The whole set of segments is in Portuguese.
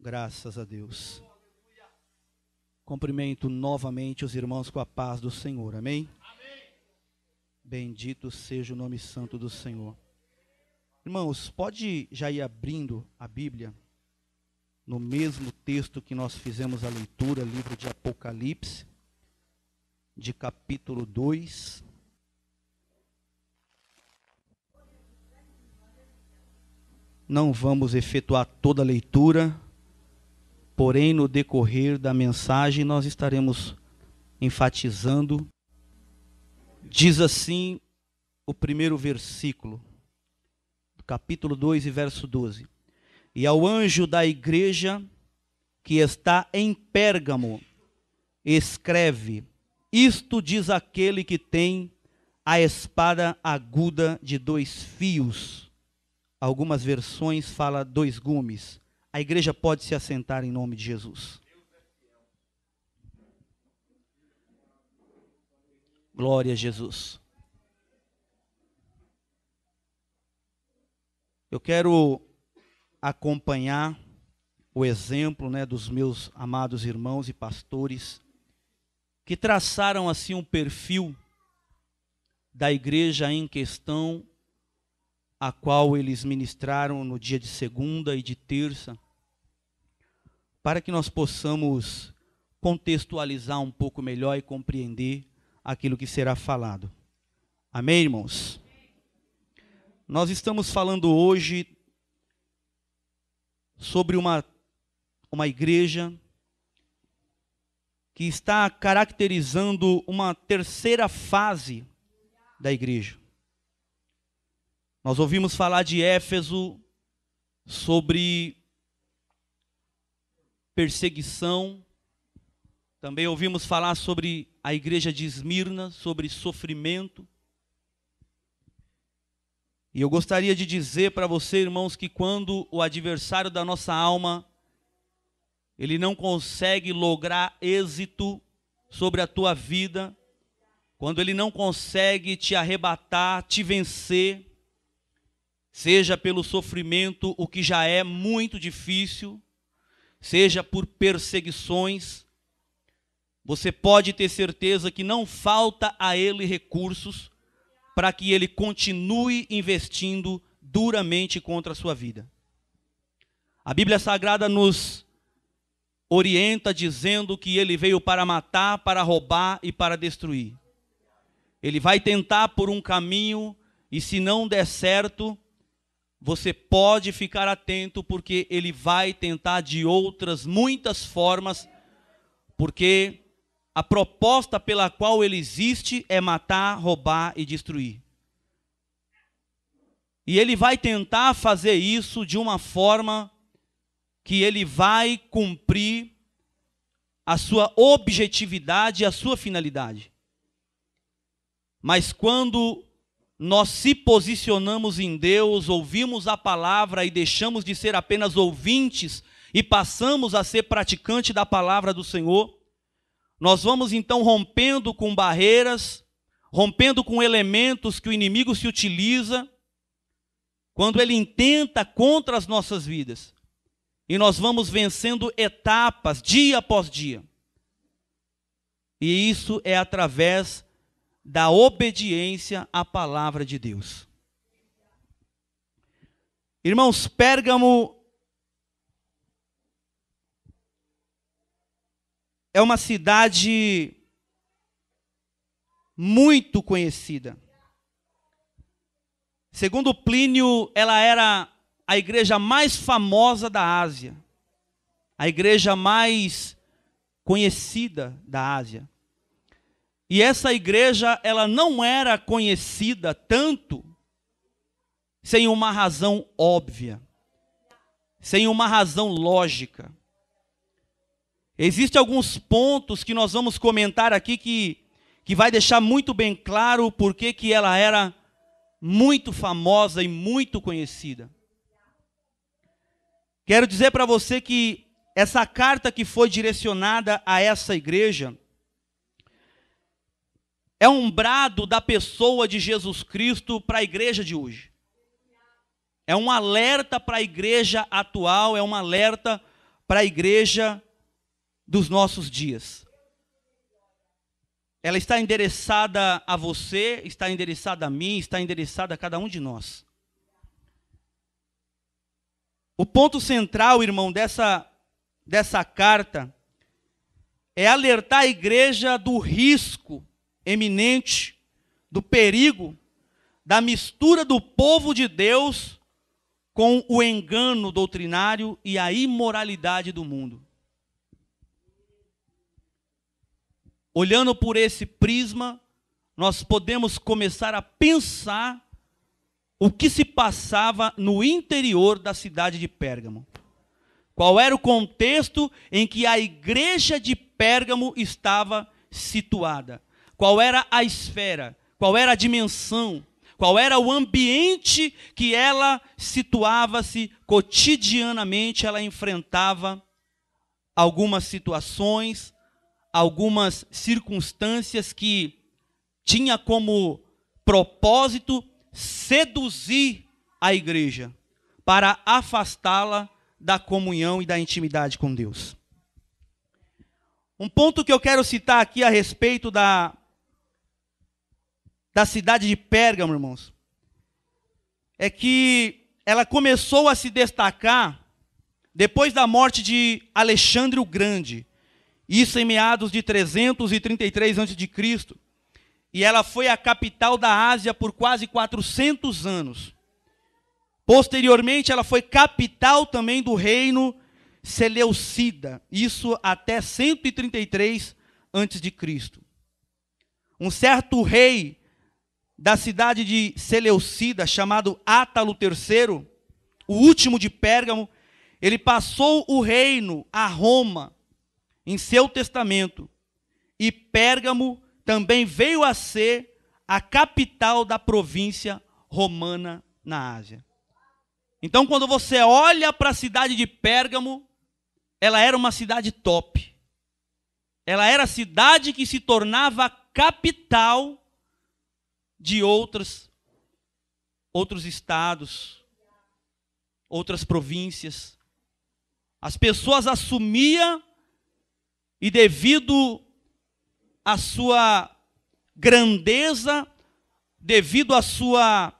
Graças a Deus. Cumprimento novamente os irmãos com a paz do Senhor. Amém? Bendito seja o nome santo do Senhor. Irmãos, pode já ir abrindo a Bíblia no mesmo texto que nós fizemos a leitura, livro de Apocalipse, de capítulo 2. Não vamos efetuar toda a leitura, porém no decorrer da mensagem nós estaremos enfatizando. Diz assim o primeiro versículo, capítulo 2 e verso 12. E ao anjo da igreja que está em Pérgamo, escreve: isto diz aquele que tem a espada aguda de 2 fios. Algumas versões falam 2 gumes. A igreja pode se assentar em nome de Jesus. Glória a Jesus. Eu quero acompanhar o exemplo, dos meus amados irmãos e pastores que traçaram assim um perfil da igreja em questão, a qual eles ministraram no dia de segunda e de terça, para que nós possamos contextualizar um pouco melhor e compreender aquilo que será falado. Amém, irmãos? Nós estamos falando hoje sobre uma igreja que está caracterizando uma terceira fase da igreja. Nós ouvimos falar de Éfeso, sobre perseguição. Também ouvimos falar sobre a igreja de Esmirna, sobre sofrimento. E eu gostaria de dizer para você, irmãos, que quando o adversário da nossa alma, ele não consegue lograr êxito sobre a tua vida, quando ele não consegue te arrebatar, te vencer, seja pelo sofrimento, o que já é muito difícil, seja por perseguições, você pode ter certeza que não falta a ele recursos para que ele continue investindo duramente contra a sua vida. A Bíblia Sagrada nos orienta dizendo que ele veio para matar, para roubar e para destruir. Ele vai tentar por um caminho e se não der certo, você pode ficar atento, porque ele vai tentar de outras muitas formas, porque a proposta pela qual ele existe é matar, roubar e destruir. E ele vai tentar fazer isso de uma forma que ele vai cumprir a sua objetividade e a sua finalidade. Mas quando nós se posicionamos em Deus, ouvimos a palavra e deixamos de ser apenas ouvintes e passamos a ser praticantes da palavra do Senhor, nós vamos então rompendo com barreiras, rompendo com elementos que o inimigo se utiliza, quando ele intenta contra as nossas vidas. E nós vamos vencendo etapas, dia após dia. E isso é através da obediência à palavra de Deus. Irmãos, Pérgamo é uma cidade muito conhecida. Segundo Plínio, ela era a igreja mais famosa da Ásia, a igreja mais conhecida da Ásia. E essa igreja, ela não era conhecida tanto sem uma razão óbvia, sem uma razão lógica. Existem alguns pontos que nós vamos comentar aqui que vai deixar muito bem claro o porquê que ela era muito famosa e muito conhecida. Quero dizer para você que essa carta que foi direcionada a essa igreja é um brado da pessoa de Jesus Cristo para a igreja de hoje. É um alerta para a igreja atual, é um alerta para a igreja dos nossos dias. Ela está endereçada a você, está endereçada a mim, está endereçada a cada um de nós. O ponto central, irmão, dessa carta é alertar a igreja do risco eminente, do perigo, da mistura do povo de Deus com o engano doutrinário e a imoralidade do mundo. Olhando por esse prisma, nós podemos começar a pensar o que se passava no interior da cidade de Pérgamo. Qual era o contexto em que a igreja de Pérgamo estava situada? Qual era a esfera? Qual era a dimensão? Qual era o ambiente que ela situava-se cotidianamente? Ela enfrentava algumas situações, algumas circunstâncias que tinha como propósito seduzir a igreja para afastá-la da comunhão e da intimidade com Deus. Um ponto que eu quero citar aqui a respeito da cidade de Pérgamo, irmãos, é que ela começou a se destacar depois da morte de Alexandre o Grande, isso em meados de 333 a.C., e ela foi a capital da Ásia por quase 400 anos. Posteriormente, ela foi capital também do reino Seleucida, isso até 133 a.C. Um certo rei da cidade de Seleucida, chamado Átalo III, o último de Pérgamo, ele passou o reino a Roma em seu testamento, e Pérgamo também veio a ser a capital da província romana na Ásia. Então, quando você olha para a cidade de Pérgamo, ela era uma cidade top. Ela era a cidade que se tornava a capital de outros estados, outras províncias. As pessoas assumiam, e devido à sua grandeza, devido à sua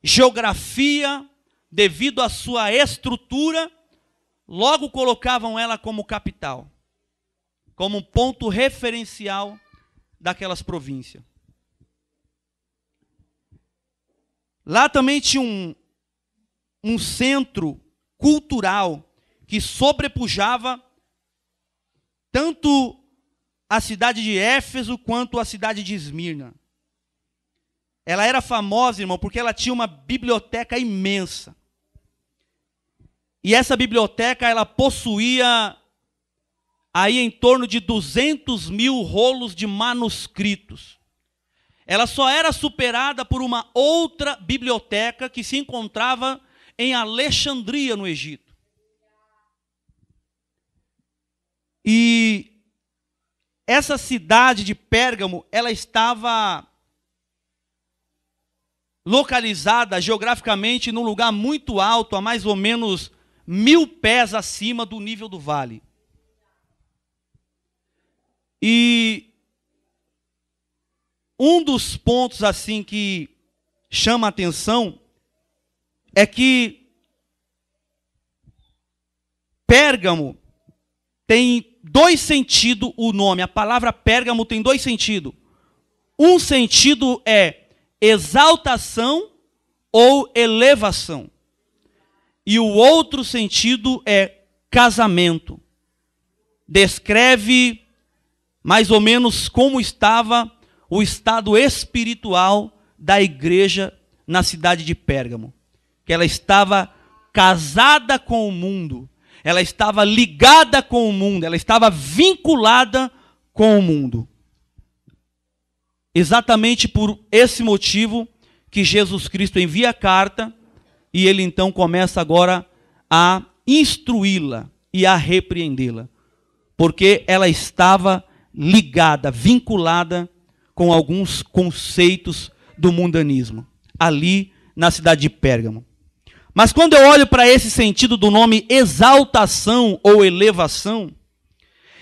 geografia, devido à sua estrutura, logo colocavam ela como capital, como um ponto referencial daquelas províncias. Lá também tinha um centro cultural que sobrepujava tanto a cidade de Éfeso quanto a cidade de Esmirna. Ela era famosa, irmão, porque ela tinha uma biblioteca imensa. E essa biblioteca, ela possuía aí em torno de 200.000 rolos de manuscritos. Ela só era superada por uma outra biblioteca que se encontrava em Alexandria, no Egito. E essa cidade de Pérgamo, ela estava localizada geograficamente num lugar muito alto, a mais ou menos 1.000 pés acima do nível do vale. E um dos pontos assim que chama a atenção é que Pérgamo tem dois sentidos o nome. A palavra Pérgamo tem dois sentidos. Um sentido é exaltação ou elevação. E o outro sentido é casamento. Descreve mais ou menos como estava o estado espiritual da igreja na cidade de Pérgamo. Que ela estava casada com o mundo. Ela estava ligada com o mundo. Ela estava vinculada com o mundo. Exatamente por esse motivo que Jesus Cristo envia a carta e ele então começa agora a instruí-la e a repreendê-la. Porque ela estava ligada, vinculada com alguns conceitos do mundanismo, ali na cidade de Pérgamo. Mas quando eu olho para esse sentido do nome exaltação ou elevação,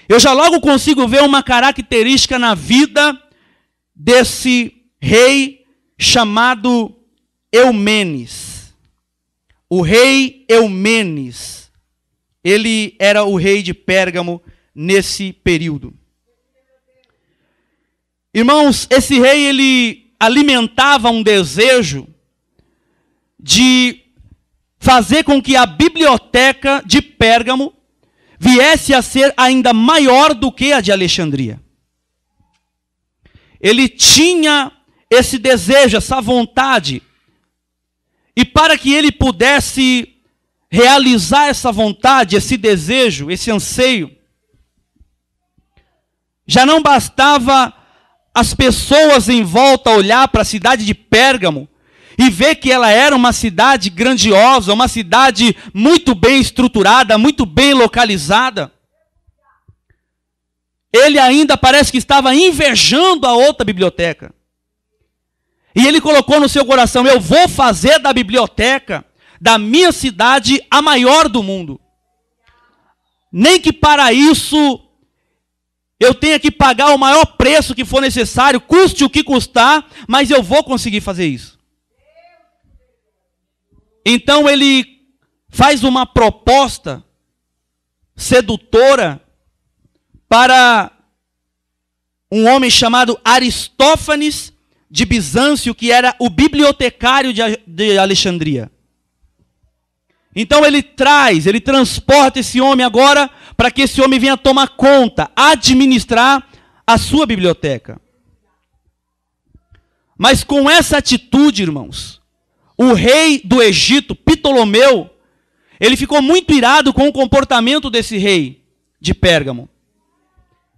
eu já logo consigo ver uma característica na vida desse rei chamado Eumenes. O rei Eumenes, ele era o rei de Pérgamo nesse período. Irmãos, esse rei, ele alimentava um desejo de fazer com que a biblioteca de Pérgamo viesse a ser ainda maior do que a de Alexandria. Ele tinha esse desejo, essa vontade, e para que ele pudesse realizar essa vontade, esse desejo, esse anseio, já não bastava as pessoas em volta olhar para a cidade de Pérgamo e ver que ela era uma cidade grandiosa, uma cidade muito bem estruturada, muito bem localizada. Ele ainda parece que estava invejando a outra biblioteca. E ele colocou no seu coração: eu vou fazer da biblioteca da minha cidade a maior do mundo. Nem que para isso eu tenha que pagar o maior preço que for necessário, custe o que custar, mas eu vou conseguir fazer isso. Então ele faz uma proposta sedutora para um homem chamado Aristófanes de Bizâncio, que era o bibliotecário de Alexandria. Então ele transporta esse homem agora para que esse homem venha tomar conta, administrar a sua biblioteca. Mas com essa atitude, irmãos, o rei do Egito, Ptolomeu, ele ficou muito irado com o comportamento desse rei de Pérgamo.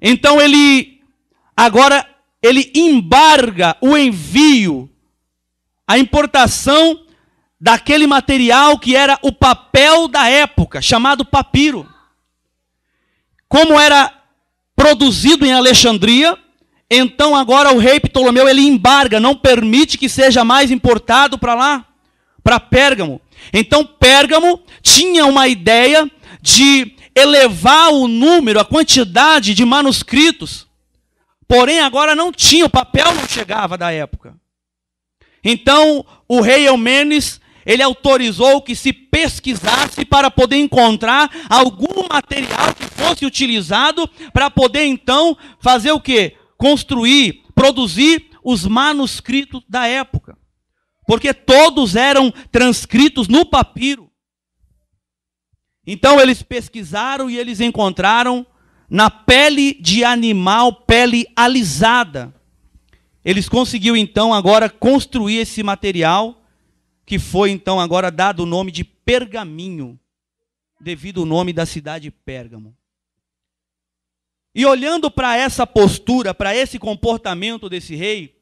Então ele embarga o envio, a importação daquele material que era o papel da época, chamado papiro. Como era produzido em Alexandria, então agora o rei Ptolomeu, ele embarga, não permite que seja mais importado para lá, para Pérgamo. Então Pérgamo tinha uma ideia de elevar o número, a quantidade de manuscritos. Porém agora não tinha, o papel não chegava da época. Então o rei Eumenes, ele autorizou que se pesquisasse para poder encontrar algum material que fosse utilizado para poder então fazer o quê? Construir, produzir os manuscritos da época. Porque todos eram transcritos no papiro. Então eles pesquisaram e eles encontraram na pele de animal, pele alisada. Eles conseguiram então agora construir esse material, que foi então agora dado o nome de pergaminho, devido ao nome da cidade de Pérgamo. E olhando para essa postura, para esse comportamento desse rei,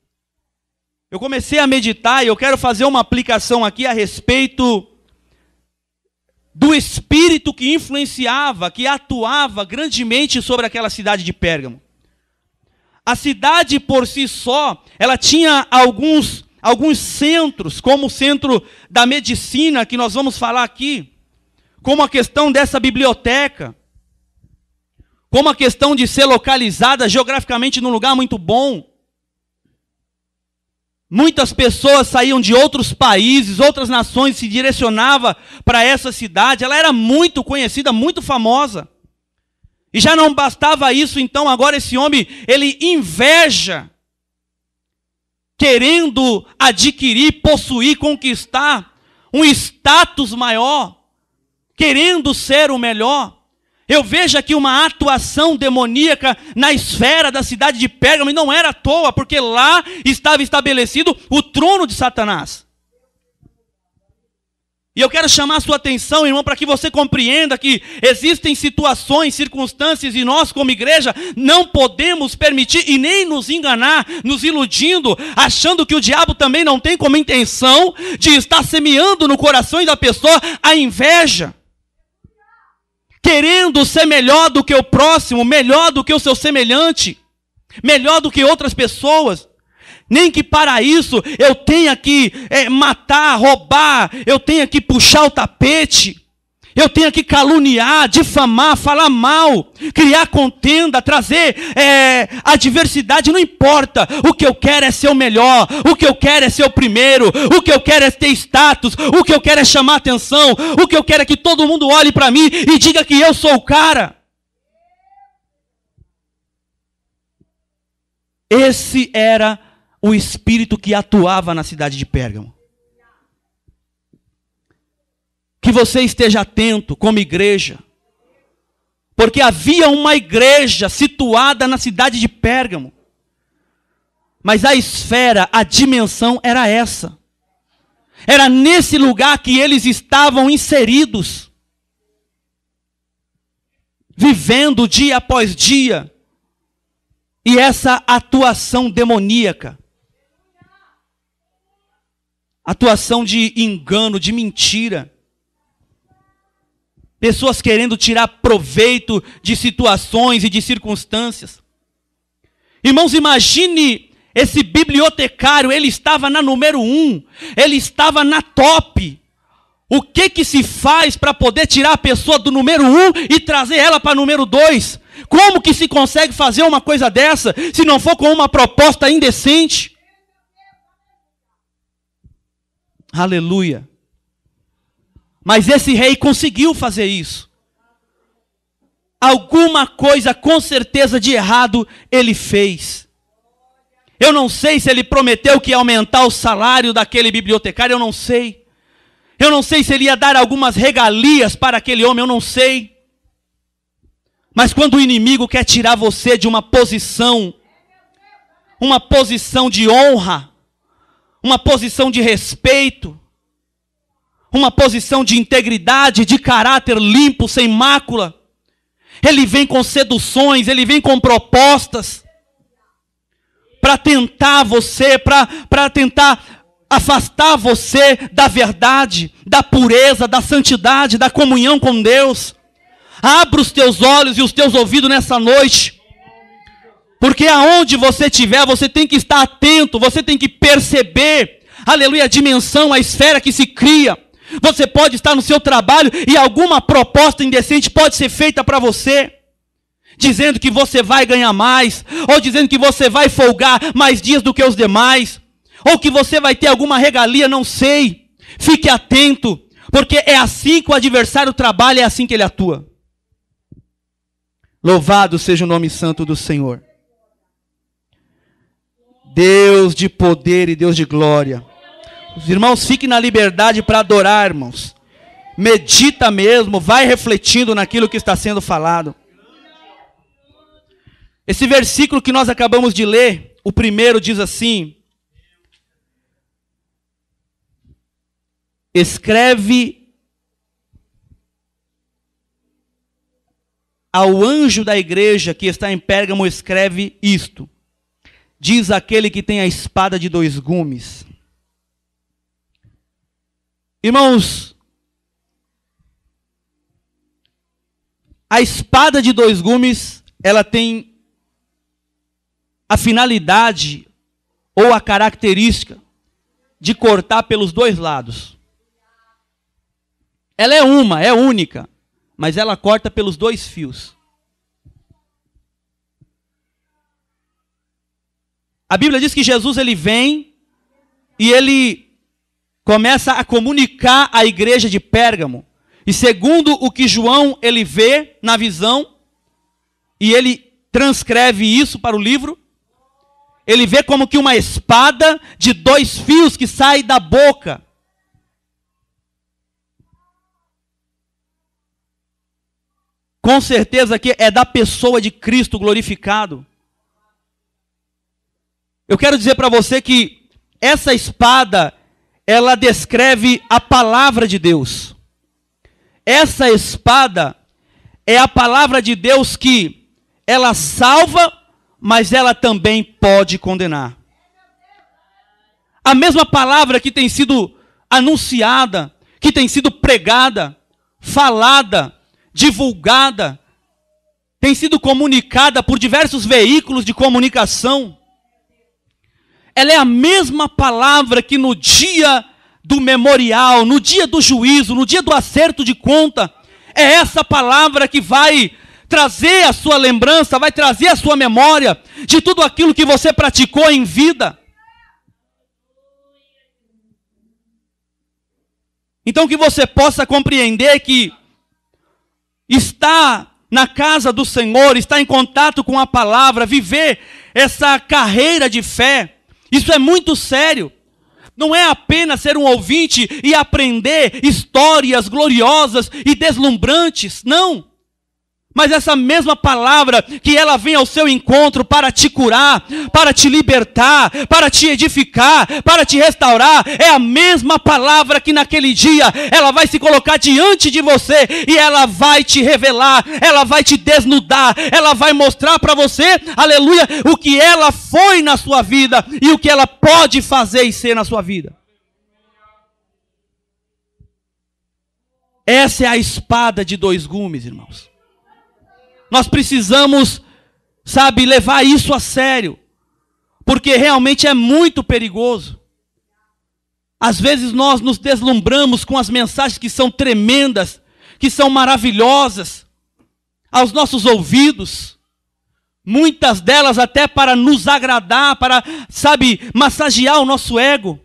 eu comecei a meditar e eu quero fazer uma aplicação aqui a respeito do espírito que influenciava, que atuava grandemente sobre aquela cidade de Pérgamo. A cidade por si só, ela tinha alguns centros, como o centro da medicina, que nós vamos falar aqui, como a questão dessa biblioteca, como a questão de ser localizada geograficamente num lugar muito bom. Muitas pessoas saíam de outros países, outras nações, se direcionavam para essa cidade. Ela era muito conhecida, muito famosa. E já não bastava isso, então agora esse homem, ele inveja, querendo adquirir, possuir, conquistar um status maior, querendo ser o melhor. Eu vejo aqui uma atuação demoníaca na esfera da cidade de Pérgamo, e não era à toa, porque lá estava estabelecido o trono de Satanás. E eu quero chamar a sua atenção, irmão, para que você compreenda que existem situações, circunstâncias, e nós como igreja não podemos permitir e nem nos enganar, nos iludindo, achando que o diabo também não tem como intenção de estar semeando no coração da pessoa a inveja. Querendo ser melhor do que o próximo, melhor do que o seu semelhante, melhor do que outras pessoas. Nem que para isso eu tenha que matar, roubar, eu tenha que puxar o tapete, eu tenha que caluniar, difamar, falar mal, criar contenda, trazer adversidade, não importa. O que eu quero é ser o melhor, o que eu quero é ser o primeiro, o que eu quero é ter status, o que eu quero é chamar atenção, o que eu quero é que todo mundo olhe para mim e diga que eu sou o cara. Esse era o espírito que atuava na cidade de Pérgamo. Que você esteja atento como igreja, porque havia uma igreja situada na cidade de Pérgamo, mas a esfera, a dimensão era essa. Era nesse lugar que eles estavam inseridos, vivendo dia após dia, e essa atuação demoníaca, atuação de engano, de mentira, pessoas querendo tirar proveito de situações e de circunstâncias. Irmãos, imagine esse bibliotecário, ele estava na número 1, ele estava na top. O que se faz para poder tirar a pessoa do número 1 e trazer ela para o número 2? Como que se consegue fazer uma coisa dessa, se não for com uma proposta indecente? Aleluia. Mas esse rei conseguiu fazer isso. Alguma coisa com certeza de errado ele fez. Eu não sei se ele prometeu que ia aumentar o salário daquele bibliotecário, eu não sei. Eu não sei se ele ia dar algumas regalias para aquele homem, eu não sei. Mas quando o inimigo quer tirar você de uma posição de honra, uma posição de respeito, uma posição de integridade, de caráter limpo, sem mácula, ele vem com seduções, ele vem com propostas, para tentar você, para tentar afastar você da verdade, da pureza, da santidade, da comunhão com Deus. Abra os teus olhos e os teus ouvidos nessa noite, porque aonde você estiver, você tem que estar atento, você tem que perceber, aleluia, a dimensão, a esfera que se cria. Você pode estar no seu trabalho e alguma proposta indecente pode ser feita para você, dizendo que você vai ganhar mais, ou dizendo que você vai folgar mais dias do que os demais, ou que você vai ter alguma regalia, não sei. Fique atento, porque é assim que o adversário trabalha, é assim que ele atua. Louvado seja o nome santo do Senhor. Deus de poder e Deus de glória. Os irmãos, fiquem na liberdade para adorar, irmãos. Medita mesmo, vai refletindo naquilo que está sendo falado. Esse versículo que nós acabamos de ler, o primeiro diz assim: escreve ao anjo da igreja que está em Pérgamo, escreve isto. Diz aquele que tem a espada de 2 gumes. Irmãos, a espada de 2 gumes, ela tem a finalidade ou a característica de cortar pelos 2 lados. Ela é única, mas ela corta pelos 2 fios. A Bíblia diz que Jesus ele vem e ele começa a comunicar à igreja de Pérgamo. E segundo o que João ele vê na visão, e ele transcreve isso para o livro, ele vê como que uma espada de 2 fios que sai da boca. Com certeza que é da pessoa de Cristo glorificado. Eu quero dizer para você que essa espada, ela descreve a palavra de Deus. Essa espada é a palavra de Deus que ela salva, mas ela também pode condenar. A mesma palavra que tem sido anunciada, que tem sido pregada, falada, divulgada, tem sido comunicada por diversos veículos de comunicação. ela é a mesma palavra que no dia do memorial, no dia do juízo, no dia do acerto de conta, é essa palavra que vai trazer a sua lembrança, vai trazer a sua memória de tudo aquilo que você praticou em vida. Então que você possa compreender que está na casa do Senhor, está em contato com a palavra, viver essa carreira de fé, isso é muito sério. Não é apenas ser um ouvinte e aprender histórias gloriosas e deslumbrantes, não. Mas essa mesma palavra, que ela vem ao seu encontro para te curar, para te libertar, para te edificar, para te restaurar, é a mesma palavra que naquele dia ela vai se colocar diante de você e ela vai te revelar, ela vai te desnudar, ela vai mostrar para você, aleluia, o que ela foi na sua vida e o que ela pode fazer e ser na sua vida. Essa é a espada de dois gumes, irmãos. Nós precisamos, levar isso a sério, porque realmente é muito perigoso. Às vezes nós nos deslumbramos com as mensagens que são tremendas, que são maravilhosas, aos nossos ouvidos, muitas delas até para nos agradar, para, massagear o nosso ego.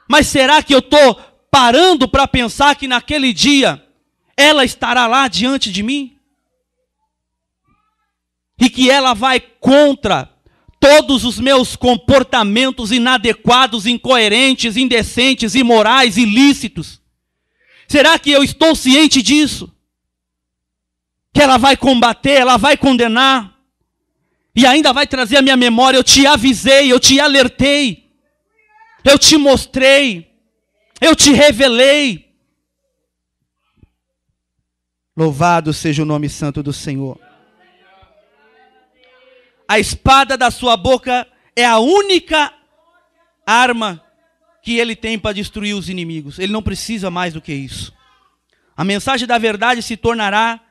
Mas será que eu estou parando para pensar que naquele dia ela estará lá diante de mim? E que ela vai contra todos os meus comportamentos inadequados, incoerentes, indecentes, imorais, ilícitos. Será que eu estou ciente disso? Que ela vai combater, ela vai condenar. E ainda vai trazer à minha memória, eu te avisei, eu te alertei. Eu te mostrei, eu te revelei. Louvado seja o nome santo do Senhor. A espada da sua boca é a única arma que ele tem para destruir os inimigos. Ele não precisa mais do que isso. A mensagem da verdade se tornará,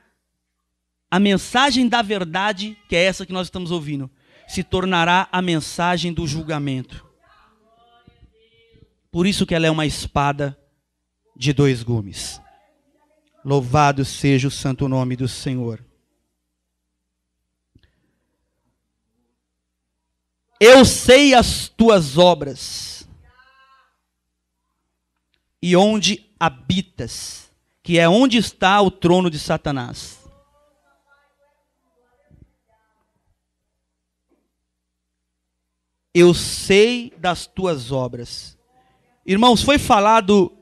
a mensagem da verdade, que é essa que nós estamos ouvindo, se tornará a mensagem do julgamento. Por isso que ela é uma espada de dois gumes. Louvado seja o santo nome do Senhor. Eu sei as tuas obras e onde habitas, que é onde está o trono de Satanás. Eu sei das tuas obras. Irmãos, foi falado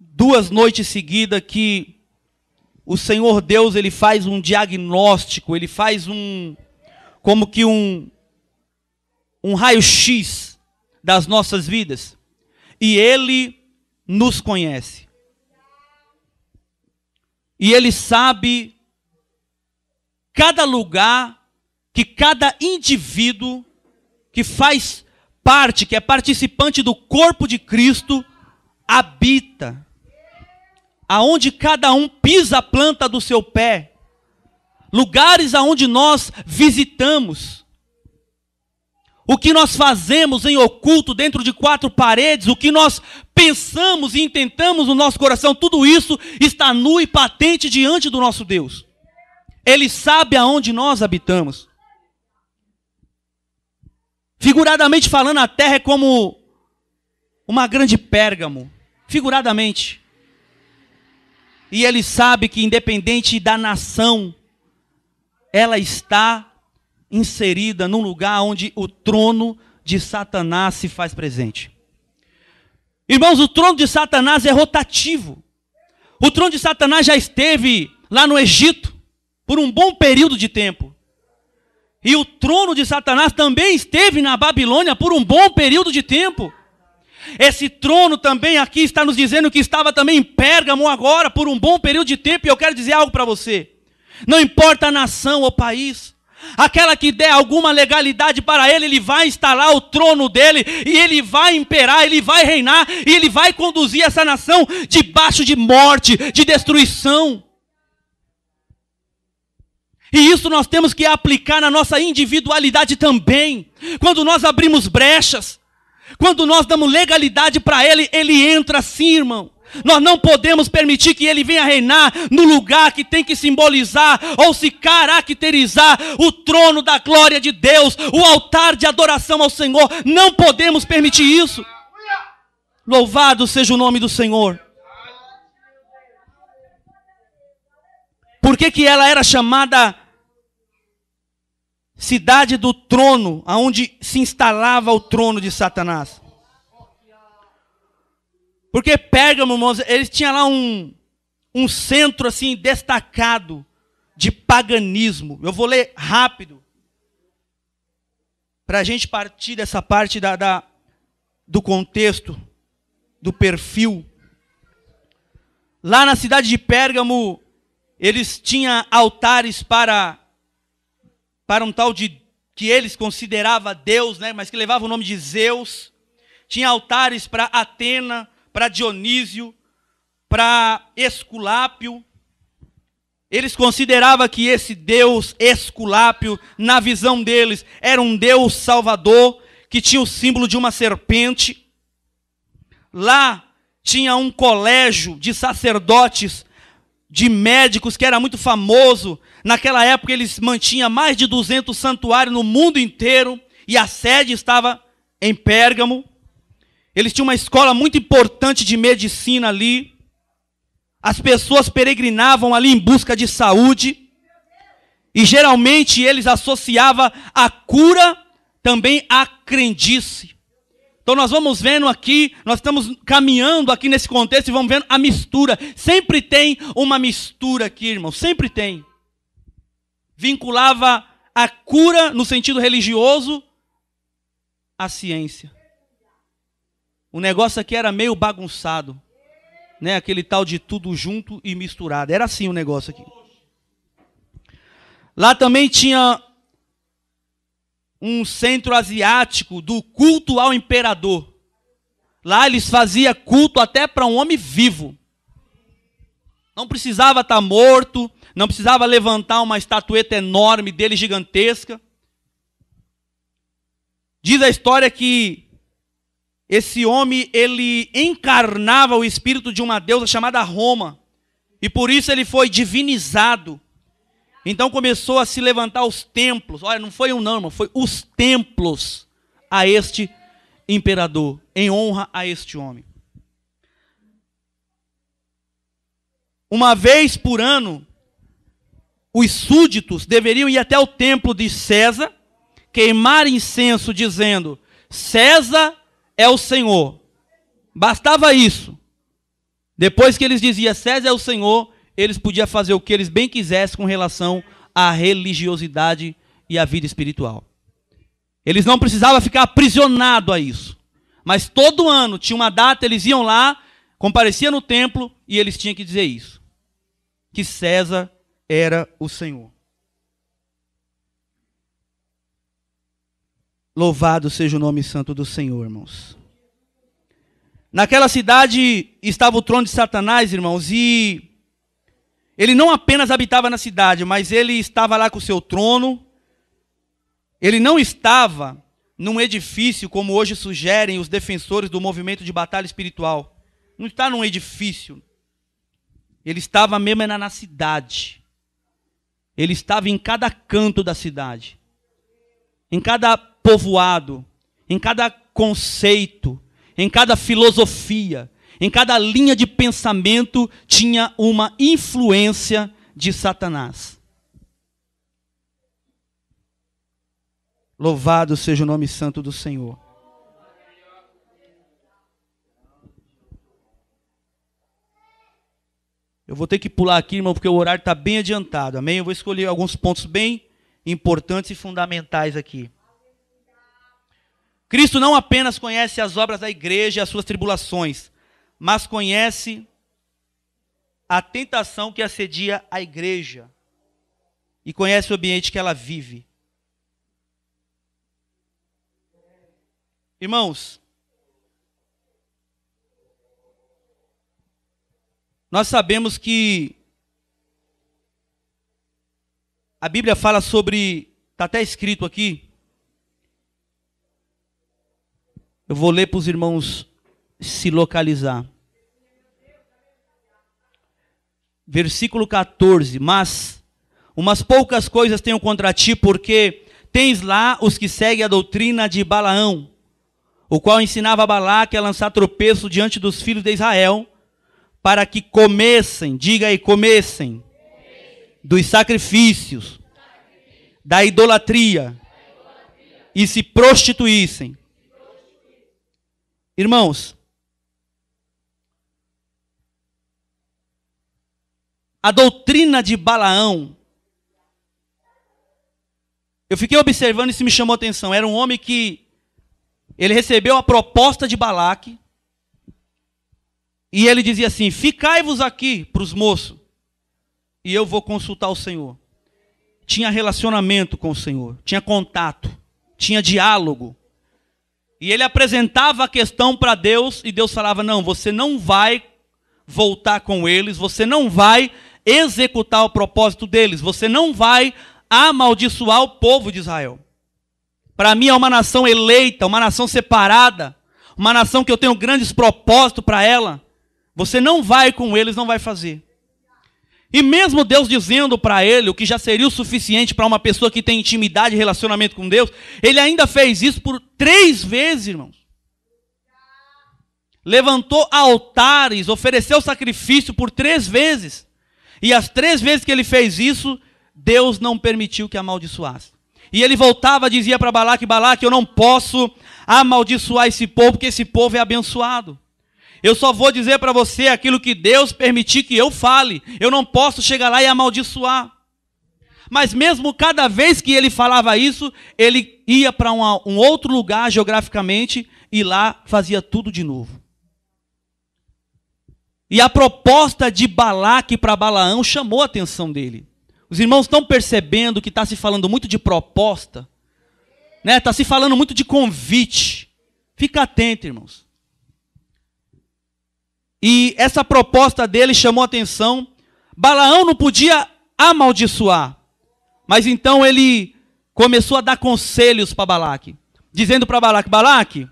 2 noites seguidas que o Senhor Deus, ele faz um diagnóstico, ele faz um raio-x das nossas vidas. E ele nos conhece. E ele sabe cada lugar que cada indivíduo que faz parte, que é participante do corpo de Cristo, habita. Aonde cada um pisa a planta do seu pé. Lugares aonde nós visitamos. O que nós fazemos em oculto dentro de 4 paredes, o que nós pensamos e intentamos no nosso coração, tudo isso está nu e patente diante do nosso Deus. Ele sabe aonde nós habitamos. Figuradamente falando, a terra é como uma grande Pérgamo. Figuradamente. E ele sabe que independente da nação, ela está inserida num lugar onde o trono de Satanás se faz presente. Irmãos, o trono de Satanás é rotativo. O trono de Satanás já esteve lá no Egito por um bom período de tempo. E o trono de Satanás também esteve na Babilônia por um bom período de tempo. Esse trono também aqui está nos dizendo que estava também em Pérgamo agora por um bom período de tempo. E eu quero dizer algo para você. Não importa a nação ou país. Aquela que der alguma legalidade para ele, ele vai instalar o trono dele, e ele vai imperar, ele vai reinar, e ele vai conduzir essa nação debaixo de morte, de destruição. E isso nós temos que aplicar na nossa individualidade também. Quando nós abrimos brechas, quando nós damos legalidade para ele, ele entra sim, irmão. Nós não podemos permitir que ele venha reinar no lugar que tem que simbolizar ou se caracterizar o trono da glória de Deus, o altar de adoração ao Senhor. Não podemos permitir isso. Louvado seja o nome do Senhor. Por que ela era chamada cidade do trono, aonde se instalava o trono de Satanás? Porque Pérgamo, irmãos, eles tinham lá um centro assim destacado de paganismo. Eu vou ler rápido, para a gente partir dessa parte do contexto, do perfil. Lá na cidade de Pérgamo, eles tinham altares para um tal de, que eles consideravam Deus, né, mas que levava o nome de Zeus. Tinha altares para Atena, para Dionísio, para Esculápio. Eles consideravam que esse Deus Esculápio, na visão deles, era um Deus salvador, que tinha o símbolo de uma serpente. Lá tinha um colégio de sacerdotes, de médicos, que era muito famoso. Naquela época eles mantinham mais de 200 santuários no mundo inteiro, e a sede estava em Pérgamo. Eles tinham uma escola muito importante de medicina ali. As pessoas peregrinavam ali em busca de saúde. E geralmente eles associavam a cura também à crendice. Então nós vamos vendo aqui, nós estamos caminhando aqui nesse contexto e vamos vendo a mistura. Sempre tem uma mistura aqui, irmão, sempre tem. Vinculava a cura no sentido religioso à ciência. O negócio aqui era meio bagunçado, né? Aquele tal de tudo junto e misturado. Era assim o negócio aqui. Lá também tinha um centro asiático do culto ao imperador. Lá eles faziam culto até para um homem vivo. Não precisava estar morto, não precisava levantar uma estatueta enorme dele, gigantesca. Diz a história que esse homem, ele encarnava o espírito de uma deusa chamada Roma. E por isso ele foi divinizado. Então começou a se levantar os templos. Olha, não foi um não, irmão, foi os templos a este imperador, em honra a este homem. Uma vez por ano, os súditos deveriam ir até o templo de César, queimar incenso dizendo: César é o Senhor. Bastava isso. Depois que eles diziam César é o Senhor, eles podiam fazer o que eles bem quisessem com relação à religiosidade e à vida espiritual. Eles não precisavam ficar aprisionados a isso. Mas todo ano tinha uma data, eles iam lá, compareciam no templo e eles tinham que dizer isso. Que César era o Senhor. Louvado seja o nome santo do Senhor, irmãos. Naquela cidade estava o trono de Satanás, irmãos, e ele não apenas habitava na cidade, mas ele estava lá com o seu trono. Ele não estava num edifício, como hoje sugerem os defensores do movimento de batalha espiritual. Não está num edifício. Ele estava mesmo na cidade. Ele estava em cada canto da cidade. Em cada povoado, em cada conceito, em cada filosofia, em cada linha de pensamento tinha uma influência de Satanás. Louvado seja o nome santo do Senhor. Eu vou ter que pular aqui, irmão, porque o horário está bem adiantado, amém? Eu vou escolher alguns pontos bem importantes e fundamentais aqui. Cristo não apenas conhece as obras da igreja e as suas tribulações, mas conhece a tentação que assedia a igreja e conhece o ambiente que ela vive. Irmãos, nós sabemos que A Bíblia fala sobre, está até escrito aqui, eu vou ler para os irmãos se localizar. Versículo 14, mas umas poucas coisas tenho contra ti, porque tens lá os que seguem a doutrina de Balaão, o qual ensinava a Balaque a lançar tropeço diante dos filhos de Israel, para que comessem, diga aí, comessem, dos sacrifícios, da idolatria, e se prostituíssem. Irmãos, a doutrina de Balaão, eu fiquei observando e isso me chamou a atenção. Era um homem que ele recebeu a proposta de Balaque e ele dizia assim: ficai-vos aqui para os moços e eu vou consultar o Senhor. Tinha relacionamento com o Senhor, tinha contato, tinha diálogo. E ele apresentava a questão para Deus e Deus falava: não, você não vai voltar com eles, você não vai executar o propósito deles, você não vai amaldiçoar o povo de Israel. Para mim é uma nação eleita, uma nação separada, uma nação que eu tenho grandes propósitos para ela. Você não vai com eles, não vai fazer. E mesmo Deus dizendo para ele o que já seria o suficiente para uma pessoa que tem intimidade e relacionamento com Deus, ele ainda fez isso por 3 vezes, irmãos. Levantou altares, ofereceu sacrifício por 3 vezes. E as 3 vezes que ele fez isso, Deus não permitiu que amaldiçoasse. E ele voltava e dizia para Balaque: Balaque, eu não posso amaldiçoar esse povo, porque esse povo é abençoado. Eu só vou dizer para você aquilo que Deus permitir que eu fale. Eu não posso chegar lá e amaldiçoar. Mas mesmo cada vez que ele falava isso, ele ia para um outro lugar geograficamente e lá fazia tudo de novo. E a proposta de Balaque para Balaão chamou a atenção dele. Os irmãos estão percebendo que está se falando muito de proposta, né? Está se falando muito de convite. Fica atento, irmãos. E essa proposta dele chamou a atenção. Balaão não podia amaldiçoar, mas então ele começou a dar conselhos para Balaque, dizendo para Balaque: Balaque,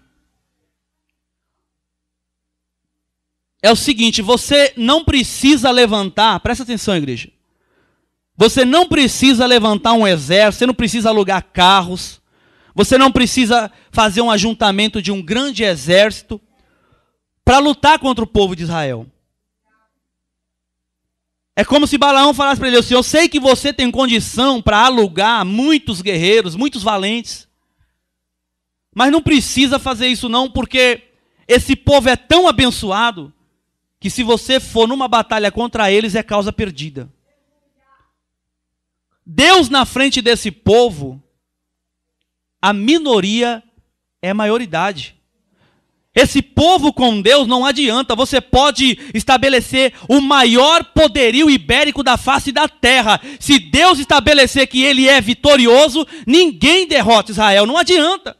é o seguinte, você não precisa levantar, presta atenção, igreja, você não precisa levantar um exército, você não precisa alugar carros, você não precisa fazer um ajuntamento de um grande exército para lutar contra o povo de Israel. É como se Balaão falasse para ele assim: eu sei que você tem condição para alugar muitos guerreiros, muitos valentes, mas não precisa fazer isso não, porque esse povo é tão abençoado que se você for numa batalha contra eles é causa perdida. Deus na frente desse povo, a minoria é maioridade. Esse povo com Deus não adianta. Você pode estabelecer o maior poderio ibérico da face da terra. Se Deus estabelecer que ele é vitorioso, ninguém derrota Israel. Não adianta.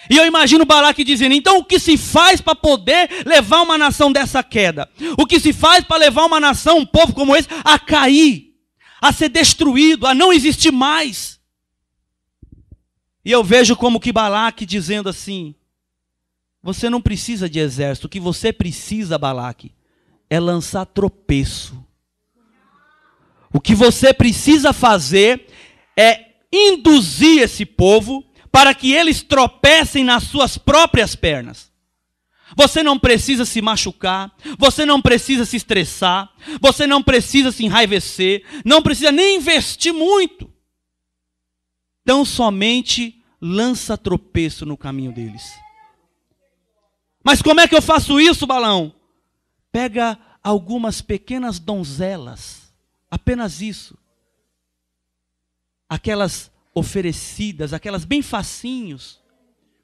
E eu imagino Balaque dizendo: então o que se faz para poder levar uma nação dessa queda? O que se faz para levar uma nação, um povo como esse, a cair, a ser destruído, a não existir mais? E eu vejo como que Balaque dizendo assim: você não precisa de exército, o que você precisa, Balaque, é lançar tropeço. O que você precisa fazer é induzir esse povo para que eles tropecem nas suas próprias pernas. Você não precisa se machucar, você não precisa se estressar, você não precisa se enraivecer, não precisa nem investir muito. Então somente lança tropeço no caminho deles. Mas como é que eu faço isso, Balaão? Pega algumas pequenas donzelas, apenas isso. Aquelas oferecidas, aquelas bem facinhos,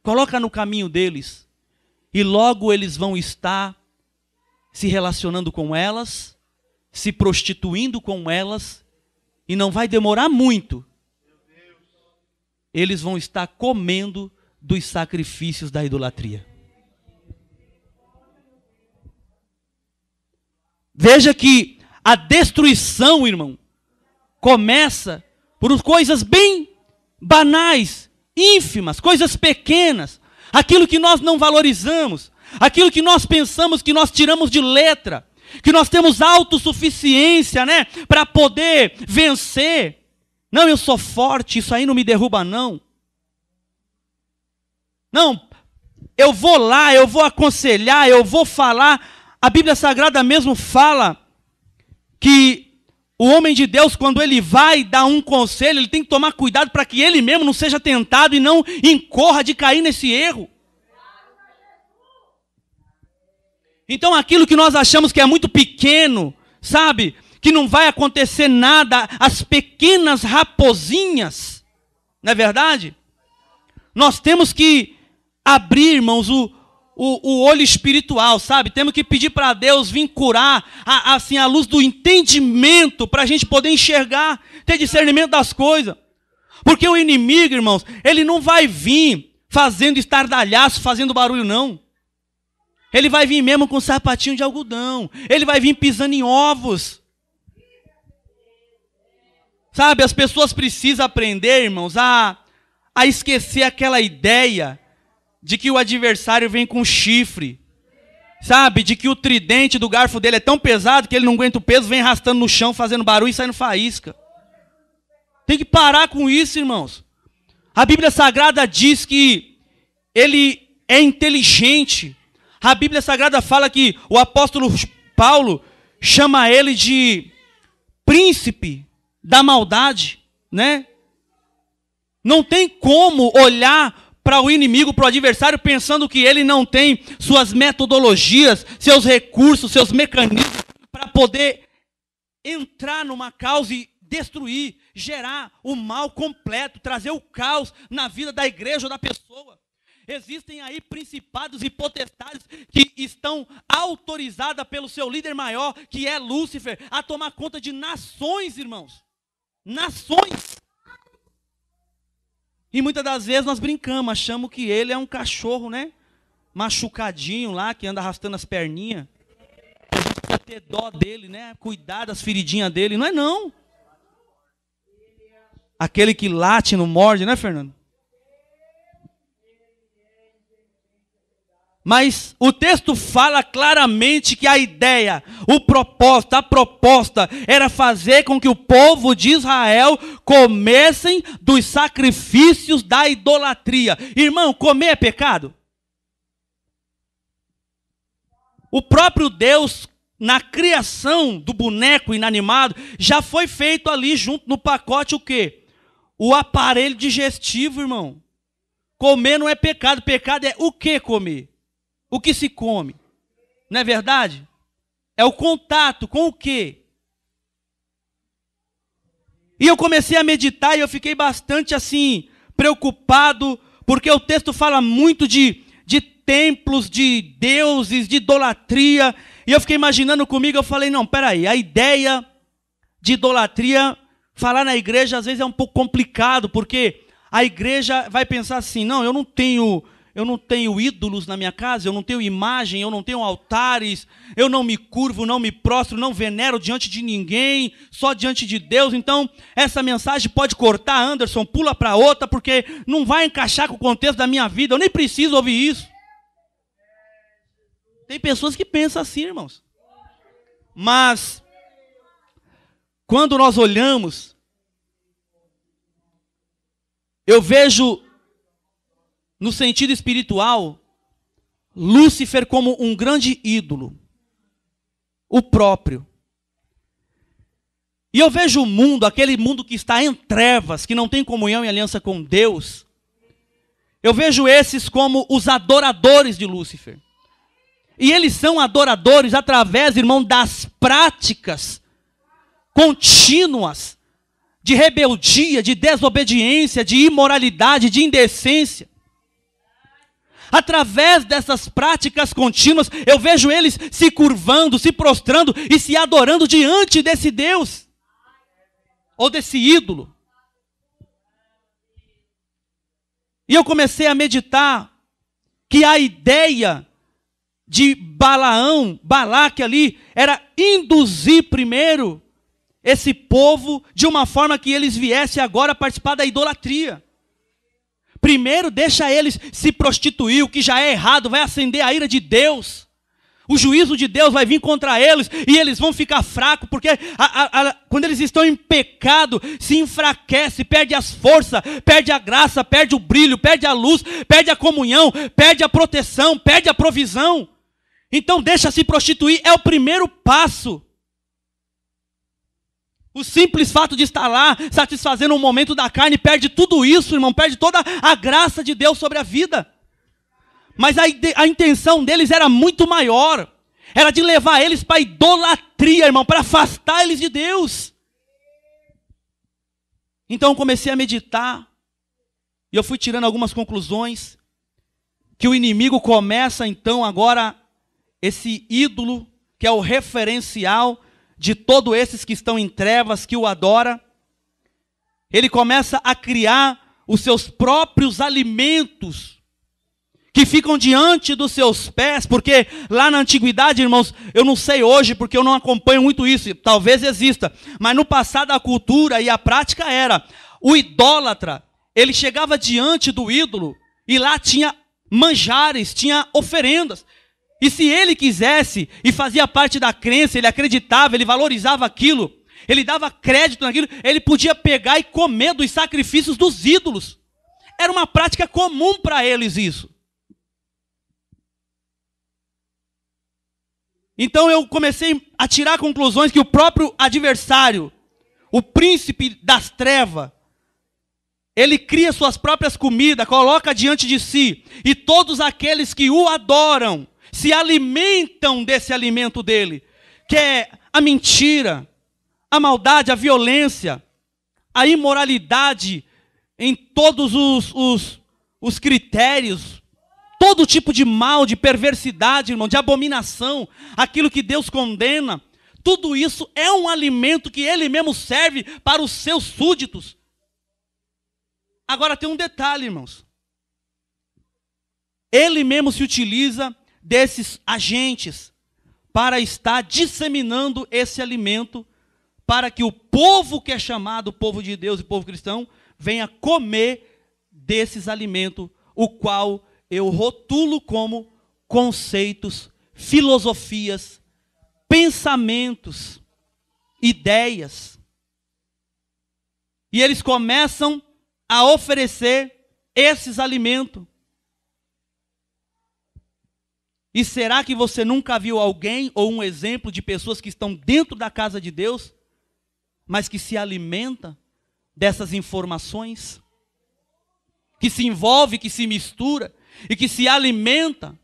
coloca no caminho deles. E logo eles vão estar se relacionando com elas, se prostituindo com elas, e não vai demorar muito. Eles vão estar comendo dos sacrifícios da idolatria. Veja que a destruição, irmão, começa por coisas bem banais, ínfimas, coisas pequenas, aquilo que nós não valorizamos, aquilo que nós pensamos que nós tiramos de letra, que nós temos autossuficiência, né, para poder vencer. Não, eu sou forte, isso aí não me derruba não. Não, eu vou lá, eu vou aconselhar, eu vou falar. A Bíblia Sagrada mesmo fala que o homem de Deus, quando ele vai dar um conselho, ele tem que tomar cuidado para que ele mesmo não seja tentado e não incorra de cair nesse erro. Então aquilo que nós achamos que é muito pequeno, sabe, que não vai acontecer nada, as pequenas raposinhas, não é verdade? Nós temos que abrir, irmãos, o olho espiritual, sabe? Temos que pedir para Deus vir curar assim, a luz do entendimento, para a gente poder enxergar, ter discernimento das coisas. Porque o inimigo, irmãos, ele não vai vir fazendo estardalhaço, fazendo barulho, não. Ele vai vir mesmo com sapatinho de algodão. Ele vai vir pisando em ovos. Sabe, as pessoas precisam aprender, irmãos, a esquecer aquela ideia de que o adversário vem com chifre. Sabe, de que o tridente do garfo dele é tão pesado que ele não aguenta o peso, vem arrastando no chão, fazendo barulho e saindo faísca. Tem que parar com isso, irmãos. A Bíblia Sagrada diz que ele é inteligente. A Bíblia Sagrada fala que o apóstolo Paulo chama ele de príncipe da maldade, né? Não tem como olhar para o inimigo, para o adversário, pensando que ele não tem suas metodologias, seus recursos, seus mecanismos para poder entrar numa causa e destruir, gerar o mal completo, trazer o caos na vida da igreja ou da pessoa. Existem aí principados e potestades que estão autorizadas pelo seu líder maior, que é Lúcifer, a tomar conta de nações, irmãos. Nações. E muitas das vezes nós brincamos, achamos que ele é um cachorro, né? Machucadinho lá, que anda arrastando as perninhas. A gente precisa ter dó dele, né? Cuidar das feridinhas dele. Não é não. Aquele que late não morde, né, Fernando? Mas o texto fala claramente que a ideia, o propósito, a proposta era fazer com que o povo de Israel comessem dos sacrifícios da idolatria. Irmão, comer é pecado? O próprio Deus, na criação do boneco inanimado, já foi feito ali junto no pacote o quê? O aparelho digestivo, irmão. Comer não é pecado, pecado é o que comer? O que se come, não é verdade? É o contato com o quê? E eu comecei a meditar e eu fiquei bastante assim, preocupado, porque o texto fala muito de templos, de deuses, de idolatria, e eu fiquei imaginando comigo, eu falei, não, peraí, a ideia de idolatria, falar na igreja às vezes é um pouco complicado, porque a igreja vai pensar assim, não, eu não tenho ídolos na minha casa, eu não tenho imagem, eu não tenho altares, eu não me curvo, não me prostro, não venero diante de ninguém, só diante de Deus. Então, essa mensagem pode cortar, Anderson, pula para outra, porque não vai encaixar com o contexto da minha vida, eu nem preciso ouvir isso. Tem pessoas que pensam assim, irmãos. Mas, quando nós olhamos, eu vejo no sentido espiritual, Lúcifer como um grande ídolo, o próprio. E eu vejo o mundo, aquele mundo que está em trevas, que não tem comunhão e aliança com Deus, eu vejo esses como os adoradores de Lúcifer. E eles são adoradores através, irmão, das práticas contínuas de rebeldia, de desobediência, de imoralidade, de indecência. Através dessas práticas contínuas, eu vejo eles se curvando, se prostrando e se adorando diante desse Deus, ou desse ídolo. E eu comecei a meditar que a ideia de Balaque ali, era induzir primeiro esse povo de uma forma que eles viessem agora participar da idolatria. Primeiro, deixa eles se prostituir, o que já é errado, vai acender a ira de Deus. O juízo de Deus vai vir contra eles e eles vão ficar fracos, porque quando eles estão em pecado, se enfraquece, perde as forças, perde a graça, perde o brilho, perde a luz, perde a comunhão, perde a proteção, perde a provisão. Então deixa se prostituir, é o primeiro passo. O simples fato de estar lá, satisfazendo um momento da carne, perde tudo isso, irmão, perde toda a graça de Deus sobre a vida. Mas a intenção deles era muito maior. Era de levar eles para a idolatria, irmão, para afastar eles de Deus. Então eu comecei a meditar. E eu fui tirando algumas conclusões. Que o inimigo começa então agora, esse ídolo, que é o referencial de todos esses que estão em trevas, que o adora. Ele começa a criar os seus próprios alimentos, que ficam diante dos seus pés, porque lá na antiguidade, irmãos, eu não sei hoje, porque eu não acompanho muito isso, talvez exista, mas no passado a cultura e a prática era, o idólatra, ele chegava diante do ídolo, e lá tinha manjares, tinha oferendas, e se ele quisesse, e fazia parte da crença, ele acreditava, ele valorizava aquilo, ele dava crédito naquilo, ele podia pegar e comer dos sacrifícios dos ídolos, era uma prática comum para eles isso. Então eu comecei a tirar conclusões que o próprio adversário, o príncipe das trevas, ele cria suas próprias comidas, coloca diante de si, e todos aqueles que o adoram, se alimentam desse alimento dele, que é a mentira, a maldade, a violência, a imoralidade, em todos os critérios, todo tipo de mal, de perversidade, irmão, de abominação, aquilo que Deus condena, tudo isso é um alimento que Ele mesmo serve para os seus súditos. Agora tem um detalhe, irmãos. Ele mesmo se utiliza desses agentes para estar disseminando esse alimento, para que o povo que é chamado povo de Deus e povo cristão, venha comer desses alimentos, o qual eu rotulo como conceitos, filosofias, pensamentos, ideias. E eles começam a oferecer esses alimentos. E será que você nunca viu alguém ou um exemplo de pessoas que estão dentro da casa de Deus, mas que se alimenta dessas informações? Que se envolve, que se mistura e que se alimenta.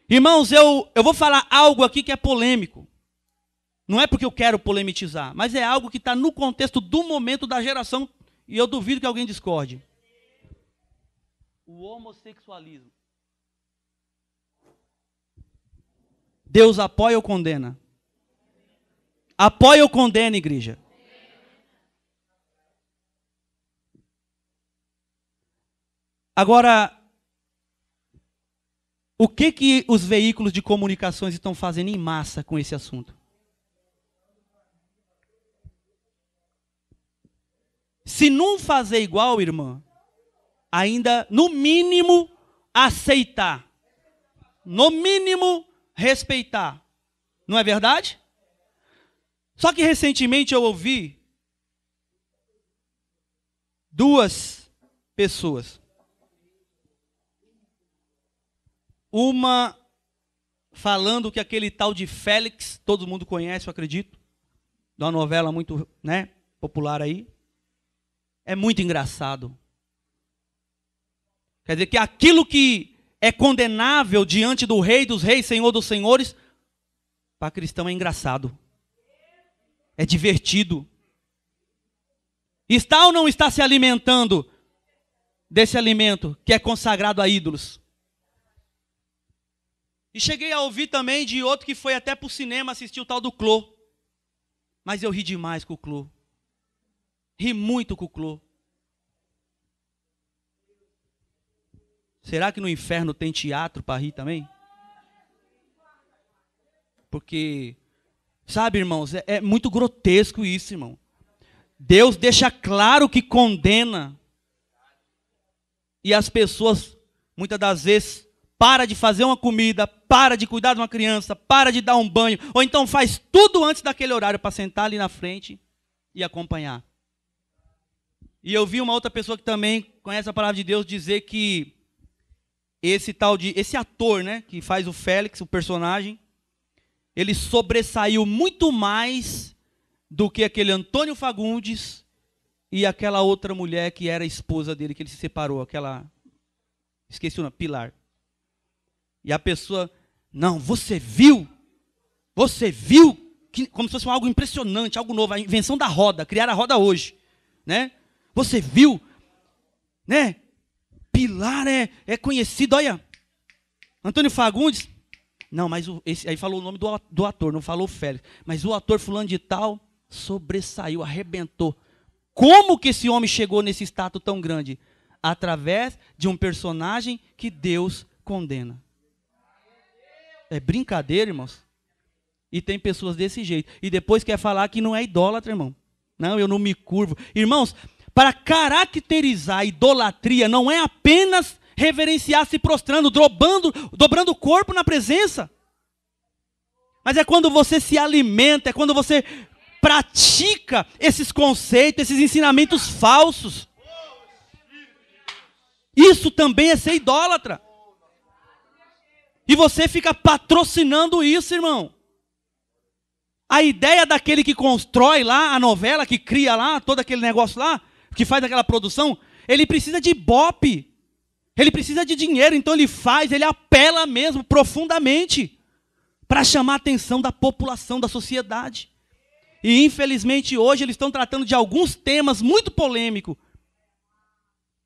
Irmãos, eu vou falar algo aqui que é polêmico. Não é porque eu quero polemizar, mas é algo que está no contexto do momento da geração, e eu duvido que alguém discorde. O homossexualismo. Deus apoia ou condena? Apoia ou condena, igreja? Agora, o que os veículos de comunicações estão fazendo em massa com esse assunto? Se não fazer igual, irmã, ainda, no mínimo, aceitar. No mínimo, respeitar. Não é verdade? Só que recentemente eu ouvi duas pessoas. Uma falando que aquele tal de Félix, todo mundo conhece, eu acredito, de uma novela muito, popular aí, é muito engraçado. Quer dizer que aquilo que é condenável diante do Rei dos Reis, Senhor dos Senhores, para cristão é engraçado. É divertido. Está ou não está se alimentando desse alimento que é consagrado a ídolos? E cheguei a ouvir também de outro que foi até para o cinema assistir o tal do Clô. Mas eu ri demais com o Clô. Ri muito com o Clô. Será que no inferno tem teatro para rir também? Porque Sabe, irmãos, é muito grotesco isso, irmão. Deus deixa claro que condena. E as pessoas, muitas das vezes, para de fazer uma comida, para de cuidar de uma criança, para de dar um banho, ou então faz tudo antes daquele horário para sentar ali na frente e acompanhar. E eu vi uma outra pessoa que também conhece a palavra de Deus dizer que esse ator, né, que faz o Félix, o personagem, ele sobressaiu muito mais do que aquele Antônio Fagundes e aquela outra mulher que era esposa dele, que ele se separou, esqueci o nome, Pilar. E a pessoa, não, você viu, como se fosse algo impressionante, algo novo, a invenção da roda, criar a roda hoje, né? Você viu, né? Pilar é conhecido, olha, Antônio Fagundes, não, mas aí falou o nome do ator, não falou o Félix, mas o ator fulano de tal sobressaiu, arrebentou. Como que esse homem chegou nesse status tão grande? Através de um personagem que Deus condena. É brincadeira, irmãos? E tem pessoas desse jeito. E depois quer falar que não é idólatra, irmão. Não, eu não me curvo. Irmãos, para caracterizar a idolatria não é apenas reverenciar se prostrando, dobrando o corpo na presença. Mas é quando você se alimenta, é quando você pratica esses conceitos, esses ensinamentos falsos. Isso também é ser idólatra. E você fica patrocinando isso, irmão. A ideia daquele que constrói lá a novela, que cria lá todo aquele negócio lá, que faz aquela produção, ele precisa de ibope. Ele precisa de dinheiro, então ele apela mesmo profundamente para chamar a atenção da população, da sociedade. E infelizmente hoje eles estão tratando de alguns temas muito polêmicos.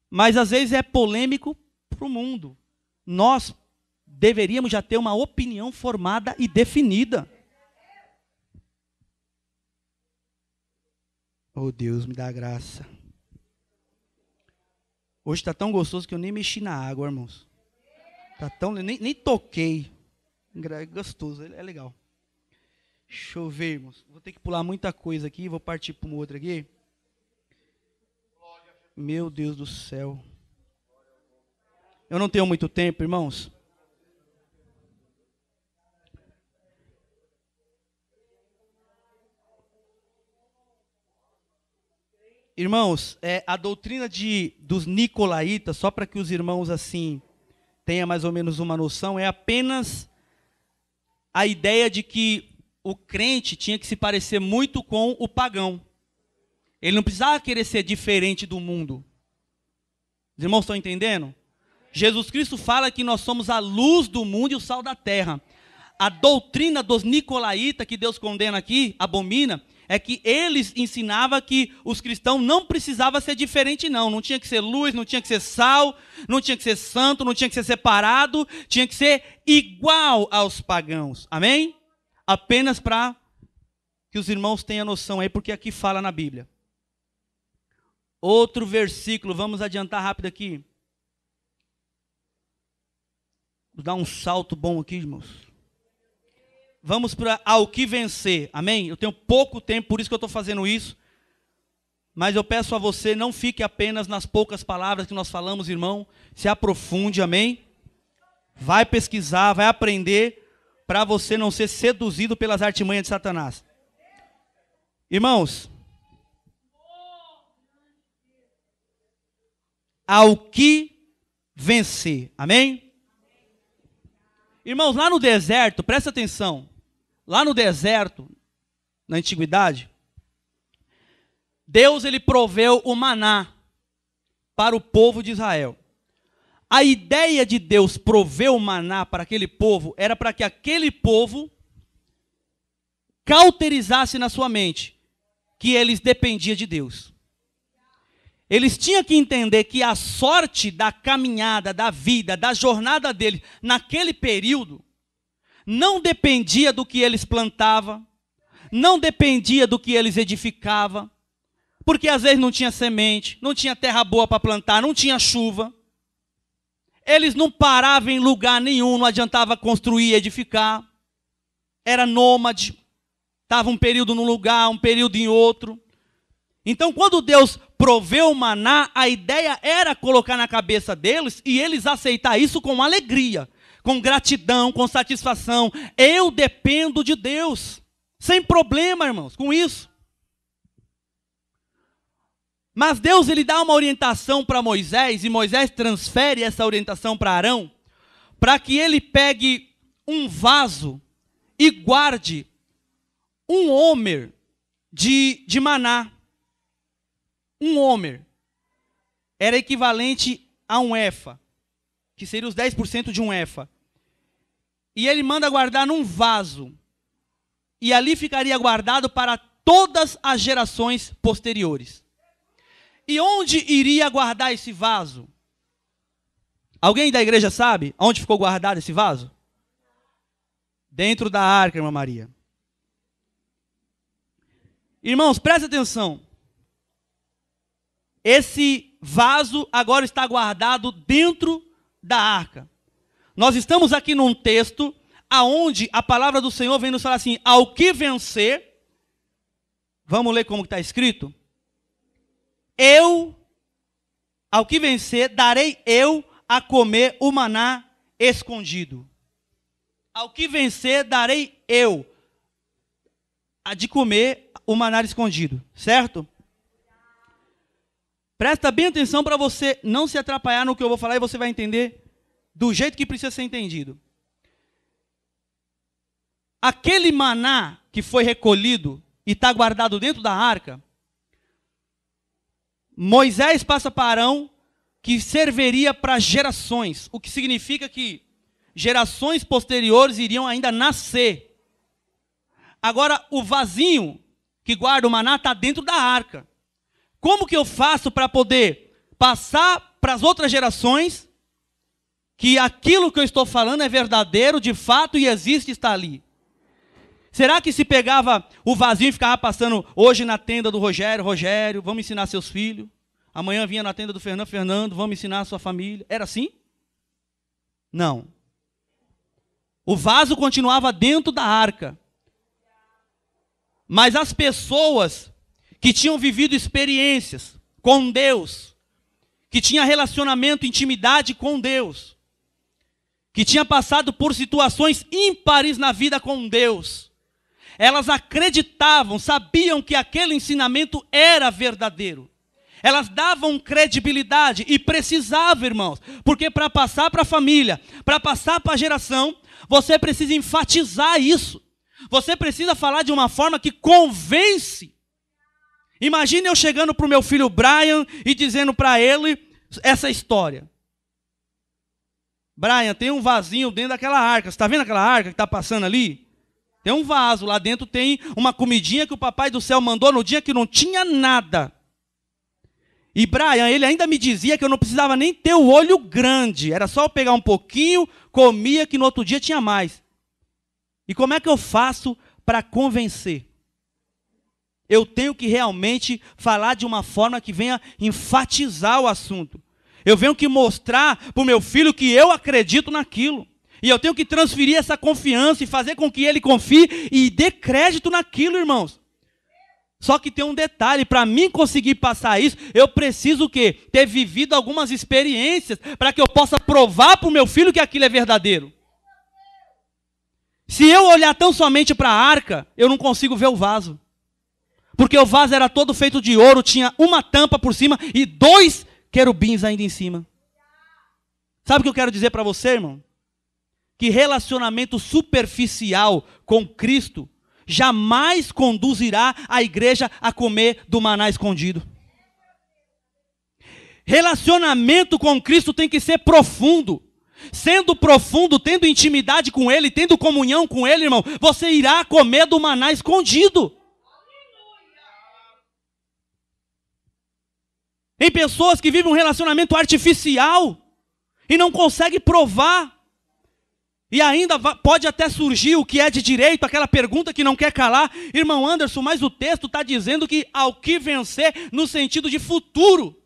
Mas às vezes é polêmico para o mundo. Nós deveríamos já ter uma opinião formada e definida. Oh Deus, me dá graça. Hoje está tão gostoso que eu nem mexi na água, irmãos. Nem toquei. Gostoso, é legal. Deixa eu ver, irmãos. Vou ter que pular muita coisa aqui, vou partir para uma outra aqui. Meu Deus do céu. Eu não tenho muito tempo, irmãos. Irmãos, a doutrina dos nicolaítas, só para que os irmãos assim tenham mais ou menos uma noção, é apenas a ideia de que o crente tinha que se parecer muito com o pagão. Ele não precisava querer ser diferente do mundo. Os irmãos estão entendendo? Jesus Cristo fala que nós somos a luz do mundo e o sal da terra. A doutrina dos nicolaítas, que Deus condena aqui, abomina, é que eles ensinavam que os cristãos não precisavam ser diferente, não. Não tinha que ser luz, não tinha que ser sal, não tinha que ser santo, não tinha que ser separado, tinha que ser igual aos pagãos. Amém? Apenas para que os irmãos tenham noção aí, porque aqui fala na Bíblia. Outro versículo, vamos adiantar rápido aqui. Vou dar um salto bom aqui, irmãos. Vamos para ao que vencer, amém? Eu tenho pouco tempo, por isso que eu estou fazendo isso. Mas eu peço a você, não fique apenas nas poucas palavras que nós falamos, irmão. Se aprofunde, amém? Vai pesquisar, vai aprender, para você não ser seduzido pelas artimanhas de Satanás. Irmãos, ao que vencer, amém? Irmãos, lá no deserto, presta atenção, lá no deserto, na antiguidade, Deus ele proveu o maná para o povo de Israel. A ideia de Deus prover o maná para aquele povo era para que aquele povo cauterizasse na sua mente que eles dependiam de Deus. Eles tinham que entender que a sorte da caminhada, da vida, da jornada deles naquele período não dependia do que eles plantavam, não dependia do que eles edificavam, porque às vezes não tinha semente, não tinha terra boa para plantar, não tinha chuva. Eles não paravam em lugar nenhum, não adiantava construir e edificar. Era nômade. Estava um período num lugar, um período em outro. Então, quando Deus proveu o maná, a ideia era colocar na cabeça deles e eles aceitar isso com alegria, com gratidão, com satisfação. Eu dependo de Deus. Sem problema, irmãos, com isso. Mas Deus, ele dá uma orientação para Moisés, e Moisés transfere essa orientação para Arão, para que ele pegue um vaso e guarde um homer de maná. Um homer era equivalente a um efa, que seria os 10% de um efa. E ele manda guardar num vaso. E ali ficaria guardado para todas as gerações posteriores. E onde iria guardar esse vaso? Alguém da igreja sabe onde ficou guardado esse vaso? Dentro da arca, irmã Maria. Irmãos, presta atenção. Esse vaso agora está guardado dentro da arca. Nós estamos aqui num texto aonde a palavra do Senhor vem nos falar assim: ao que vencer, vamos ler como está escrito? Ao que vencer, darei eu a comer o maná escondido. Ao que vencer, darei eu a de comer o maná escondido, certo? Presta bem atenção para você não se atrapalhar no que eu vou falar e você vai entender do jeito que precisa ser entendido. Aquele maná que foi recolhido e está guardado dentro da arca, Moisés passa para Arão que serviria para gerações, o que significa que gerações posteriores iriam ainda nascer. Agora, o vasinho que guarda o maná está dentro da arca. Como que eu faço para poder passar para as outras gerações que aquilo que eu estou falando é verdadeiro, de fato, e existe, está ali? Será que se pegava o vasinho e ficava passando hoje na tenda do Rogério, Rogério, vamos ensinar seus filhos? Amanhã vinha na tenda do Fernando, Fernando, vamos ensinar a sua família. Era assim? Não. O vaso continuava dentro da arca. Mas as pessoas que tinham vivido experiências com Deus, que tinham relacionamento, intimidade com Deus, que tinham passado por situações ímpares na vida com Deus, elas acreditavam, sabiam que aquele ensinamento era verdadeiro. Elas davam credibilidade e precisavam, irmãos, porque para passar para a família, para passar para a geração, você precisa enfatizar isso. Você precisa falar de uma forma que convence. Imagine eu chegando para o meu filho Brian e dizendo para ele essa história. Brian, tem um vasinho dentro daquela arca. Você está vendo aquela arca que está passando ali? Tem um vaso, lá dentro tem uma comidinha que o papai do céu mandou no dia que não tinha nada. E Brian, ele ainda me dizia que eu não precisava nem ter o olho grande. Era só eu pegar um pouquinho, comia, que no outro dia tinha mais. E como é que eu faço para convencer? Eu tenho que realmente falar de uma forma que venha enfatizar o assunto. Eu tenho que mostrar para o meu filho que eu acredito naquilo. E eu tenho que transferir essa confiança e fazer com que ele confie e dê crédito naquilo, irmãos. Só que tem um detalhe, para mim conseguir passar isso, eu preciso o quê? Ter vivido algumas experiências para que eu possa provar para o meu filho que aquilo é verdadeiro. Se eu olhar tão somente para a arca, eu não consigo ver o vaso. Porque o vaso era todo feito de ouro, tinha uma tampa por cima e 2 querubins ainda em cima. Sabe o que eu quero dizer para você, irmão? Que relacionamento superficial com Cristo jamais conduzirá a igreja a comer do maná escondido. Relacionamento com Cristo tem que ser profundo. Sendo profundo, tendo intimidade com Ele, tendo comunhão com Ele, irmão, você irá comer do maná escondido. Tem pessoas que vivem um relacionamento artificial e não conseguem provar. E ainda pode até surgir o que é de direito, aquela pergunta que não quer calar. Irmão Anderson, mas o texto está dizendo que ao que vencer no sentido de futuro.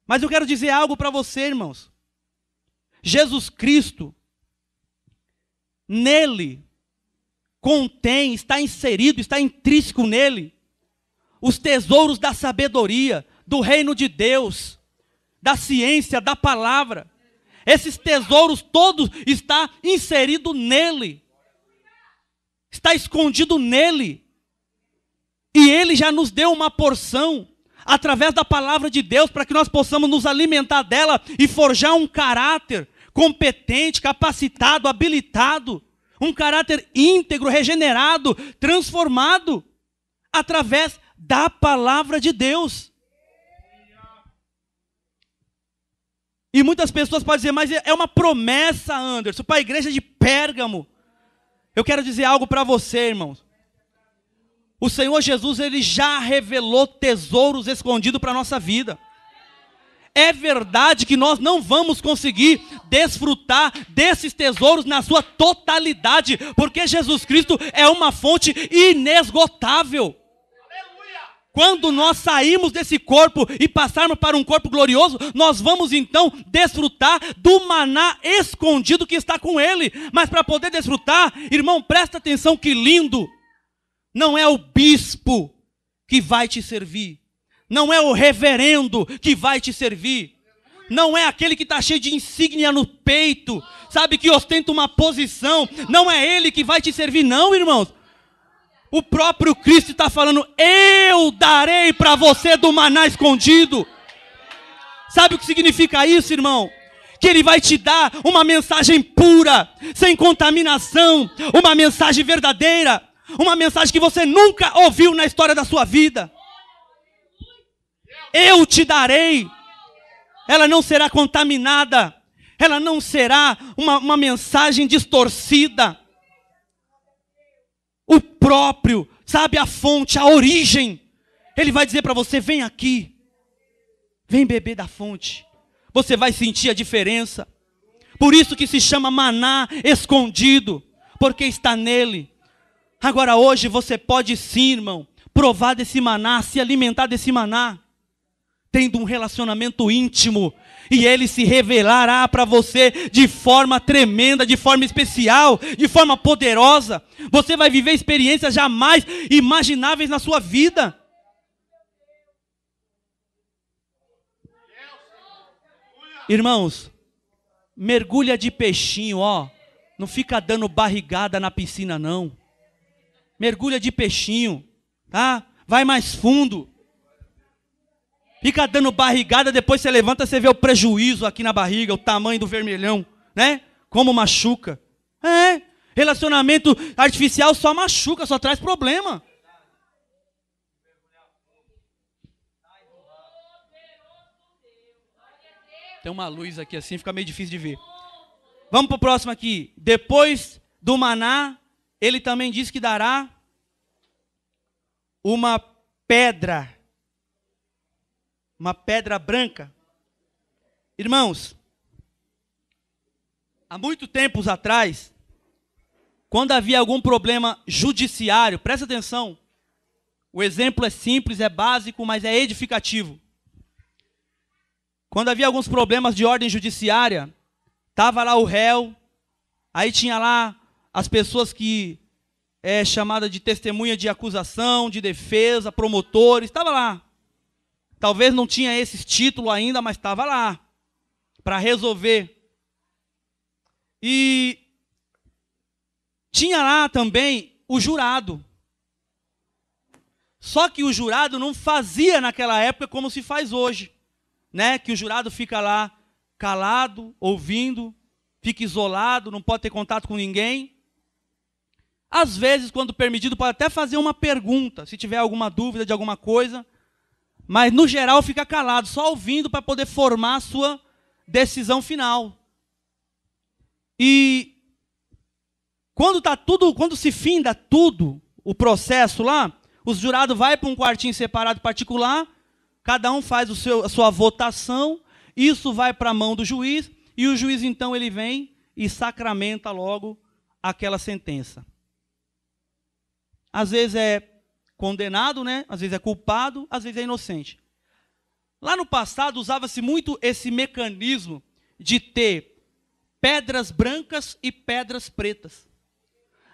Mas eu quero dizer algo para você, irmãos. Jesus Cristo, nele, contém, está inserido, está intrínseco nele, os tesouros da sabedoria, do reino de Deus, da ciência, da palavra. Esses tesouros todos estão inseridos nele. Está escondido nele. E ele já nos deu uma porção, através da palavra de Deus, para que nós possamos nos alimentar dela e forjar um caráter competente, capacitado, habilitado. Um caráter íntegro, regenerado, transformado, através da palavra de Deus. E muitas pessoas podem dizer, mas é uma promessa, Anderson, para a igreja de Pérgamo. Eu quero dizer algo para você, irmãos. O Senhor Jesus, ele já revelou tesouros escondidos para a nossa vida. É verdade que nós não vamos conseguir desfrutar desses tesouros na sua totalidade, porque Jesus Cristo é uma fonte inesgotável. Quando nós sairmos desse corpo e passarmos para um corpo glorioso, nós vamos então desfrutar do maná escondido que está com ele. Mas para poder desfrutar, irmão, presta atenção que lindo. Não é o bispo que vai te servir. Não é o reverendo que vai te servir. Não é aquele que está cheio de insígnia no peito, sabe, que ostenta uma posição. Não é ele que vai te servir, não, irmãos. O próprio Cristo está falando, eu darei para você do maná escondido. Sabe o que significa isso, irmão? Que ele vai te dar uma mensagem pura, sem contaminação, uma mensagem verdadeira, uma mensagem que você nunca ouviu na história da sua vida. Eu te darei. Ela não será contaminada. Ela não será uma mensagem distorcida. O próprio, sabe, a fonte, a origem. Ele vai dizer para você, vem aqui. Vem beber da fonte. Você vai sentir a diferença. Por isso que se chama maná escondido. Porque está nele. Agora hoje você pode sim, irmão, provar desse maná, se alimentar desse maná. Tendo um relacionamento íntimo. E ele se revelará para você de forma tremenda, de forma especial, de forma poderosa. Você vai viver experiências jamais imagináveis na sua vida. Irmãos, mergulha de peixinho, ó. Não fica dando barrigada na piscina, não. Mergulha de peixinho, tá? Vai mais fundo. Fica dando barrigada, depois você levanta, você vê o prejuízo aqui na barriga, o tamanho do vermelhão, né? Como machuca. Relacionamento artificial só machuca, só traz problema. Tem uma luz aqui assim, fica meio difícil de ver. Vamos para o próximo aqui. Depois do maná, ele também diz que dará uma pedra branca. Irmãos, há muito tempos atrás, quando havia algum problema judiciário, presta atenção, o exemplo é simples, é básico, mas é edificativo. Quando havia alguns problemas de ordem judiciária, estava lá o réu, aí tinha lá as pessoas que é chamada de testemunha de acusação, de defesa, promotores, estava lá. Talvez não tinha esse título ainda, mas estava lá para resolver. E tinha lá também o jurado. Só que o jurado não fazia naquela época como se faz hoje, né? Que o jurado fica lá calado, ouvindo, fica isolado, não pode ter contato com ninguém. Às vezes, quando permitido, pode até fazer uma pergunta, se tiver alguma dúvida de alguma coisa. Mas, no geral, fica calado, só ouvindo para poder formar a sua decisão final. E quando se finda tudo, o processo lá, os jurados vão para um quartinho separado particular, cada um faz a sua votação, isso vai para a mão do juiz, e o juiz, então, ele vem e sacramenta logo aquela sentença. Às vezes é condenado, né? Às vezes é culpado, às vezes é inocente. Lá no passado usava-se muito esse mecanismo de ter pedras brancas e pedras pretas.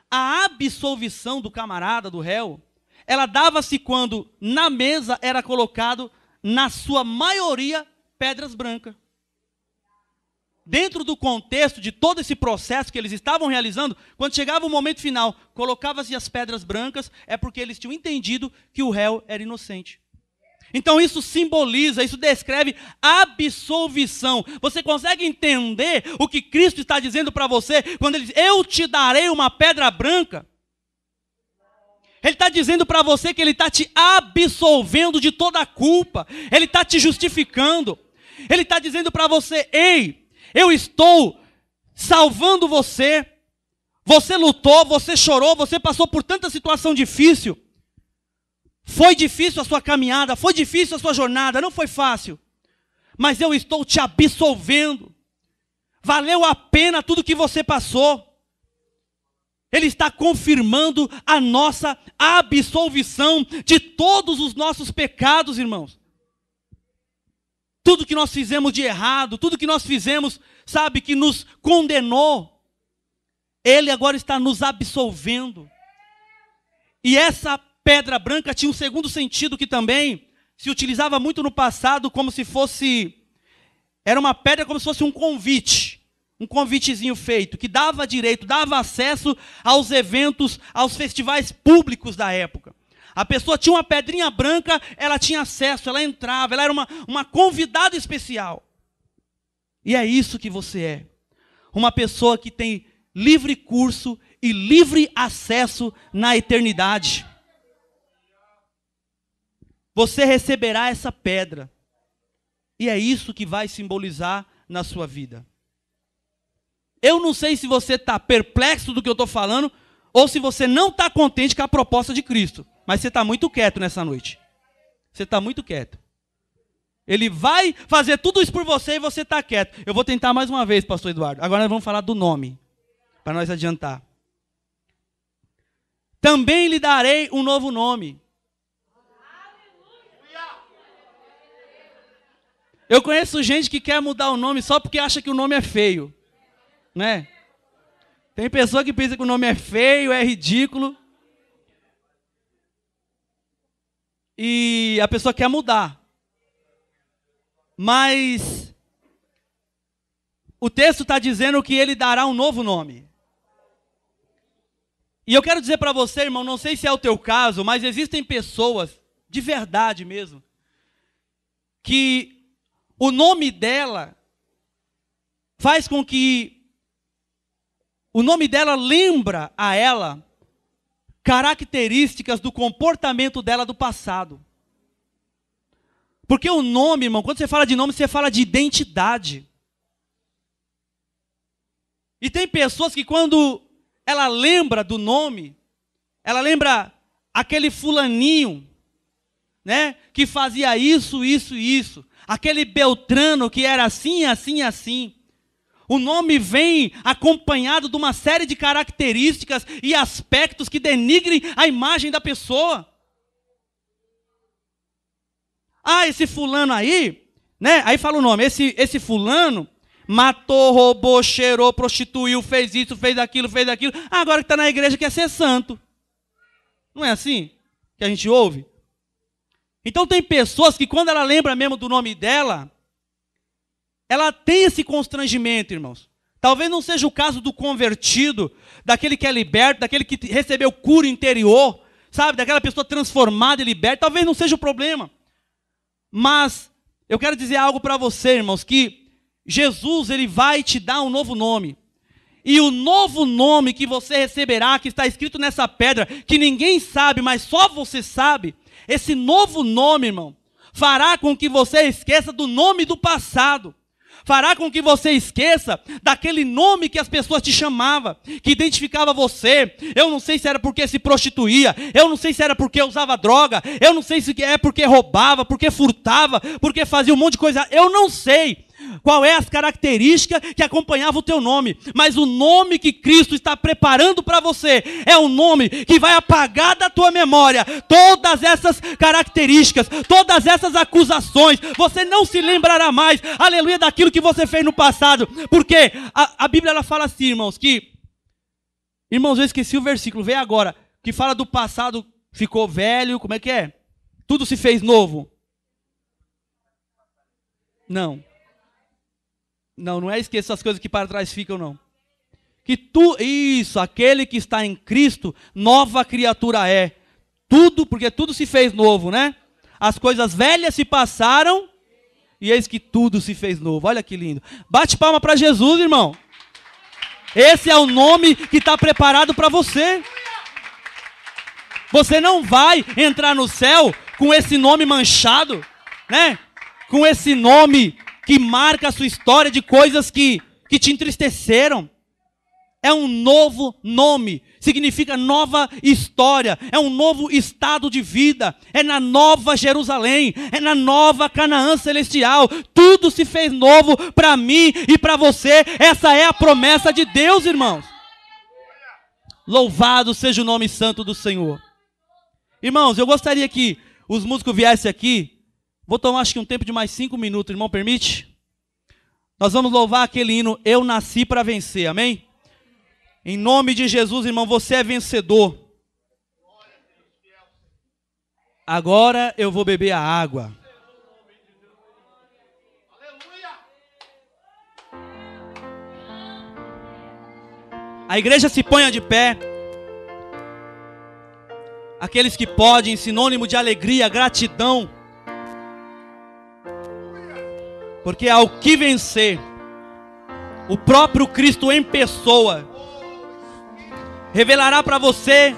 A absolvição do camarada, do réu, ela dava-se quando na mesa era colocado, na sua maioria, pedras brancas. Dentro do contexto de todo esse processo que eles estavam realizando, quando chegava o momento final, colocava-se as pedras brancas, é porque eles tinham entendido que o réu era inocente. Então isso simboliza, isso descreve absolvição. Você consegue entender o que Cristo está dizendo para você quando ele diz, eu te darei uma pedra branca? Ele está dizendo para você que ele está te absolvendo de toda a culpa. Ele está te justificando. Ele está dizendo para você, ei, eu estou salvando você. Você lutou, você chorou, você passou por tanta situação difícil. Foi difícil a sua caminhada, foi difícil a sua jornada, não foi fácil. Mas eu estou te absolvendo. Valeu a pena tudo que você passou. Ele está confirmando a nossa absolvição de todos os nossos pecados, irmãos. Tudo que nós fizemos de errado, tudo que nós fizemos, sabe, que nos condenou. Ele agora está nos absolvendo. E essa pedra branca tinha um segundo sentido que também se utilizava muito no passado, como se fosse, era uma pedra como se fosse um convitezinho feito, que dava direito, dava acesso aos eventos, aos festivais públicos da época. A pessoa tinha uma pedrinha branca, ela tinha acesso, ela entrava, ela era uma convidada especial. E é isso que você é. Uma pessoa que tem livre curso e livre acesso na eternidade. Você receberá essa pedra. E é isso que vai simbolizar na sua vida. Eu não sei se você está perplexo do que eu estou falando, ou se você não está contente com a proposta de Cristo. Mas você está muito quieto nessa noite. Você está muito quieto. Ele vai fazer tudo isso por você e você está quieto. Eu vou tentar mais uma vez, pastor Eduardo. Agora nós vamos falar do nome, para nós adiantar. Também lhe darei um novo nome. Eu conheço gente que quer mudar o nome só porque acha que o nome é feio, né? Tem pessoa que pensa que o nome é feio, é ridículo. E a pessoa quer mudar. Mas o texto está dizendo que ele dará um novo nome. E eu quero dizer para você, irmão, não sei se é o teu caso, mas existem pessoas, de verdade mesmo, que o nome dela faz com que o nome dela lembra a ela características do comportamento dela do passado. Porque o nome, irmão, quando você fala de nome, você fala de identidade. E tem pessoas que quando ela lembra do nome, ela lembra aquele fulaninho, né, que fazia isso, isso e isso. Aquele Beltrano que era assim, assim, assim. O nome vem acompanhado de uma série de características e aspectos que denigrem a imagem da pessoa. Ah, esse fulano aí, né? Aí fala o nome, esse fulano matou, roubou, cheirou, prostituiu, fez isso, fez aquilo. Ah, agora que está na igreja quer ser santo. Não é assim que a gente ouve? Então tem pessoas que quando ela lembra mesmo do nome dela, ela tem esse constrangimento, irmãos. Talvez não seja o caso do convertido, daquele que é liberto, daquele que recebeu cura interior, sabe? Daquela pessoa transformada e liberta. Talvez não seja o problema. Mas eu quero dizer algo para você, irmãos, que Jesus, ele vai te dar um novo nome. E o novo nome que você receberá, que está escrito nessa pedra, que ninguém sabe, mas só você sabe, esse novo nome, irmão, fará com que você esqueça do nome do passado. Fará com que você esqueça daquele nome que as pessoas te chamavam, que identificava você. Eu não sei se era porque se prostituía, eu não sei se era porque usava droga, eu não sei se é porque roubava, porque furtava, porque fazia um monte de coisa. Eu não sei qual é as características que acompanhavam o teu nome, mas o nome que Cristo está preparando para você é um nome que vai apagar da tua memória todas essas características, todas essas acusações. Você não se lembrará mais, aleluia, daquilo que você fez no passado, porque a Bíblia ela fala assim, irmãos, que Irmãos, eu esqueci o versículo, vem agora, que fala do passado ficou velho, como é que é? Tudo se fez novo. Não. Não é esqueça as coisas que para trás ficam, não. Isso, aquele que está em Cristo, nova criatura é. Tudo, porque tudo se fez novo, né? As coisas velhas se passaram e eis que tudo se fez novo. Olha que lindo. Bate palma para Jesus, irmão. Esse é o nome que está preparado para você. Você não vai entrar no céu com esse nome manchado, né? Com esse nome que marca a sua história de coisas que te entristeceram. É um novo nome, significa nova história, é um novo estado de vida, é na nova Jerusalém, é na nova Canaã celestial. Tudo se fez novo para mim e para você. Essa é a promessa de Deus, irmãos. Louvado seja o nome santo do Senhor. Irmãos, eu gostaria que os músicos viessem aqui. Vou tomar acho que um tempo de mais 5 minutos, irmão, permite? Nós vamos louvar aquele hino, Eu Nasci para Vencer, amém? Em nome de Jesus, irmão, você é vencedor. Agora eu vou beber a água. A igreja se ponha de pé. Aqueles que podem, sinônimo de alegria, gratidão. Porque ao que vencer, o próprio Cristo em pessoa revelará para você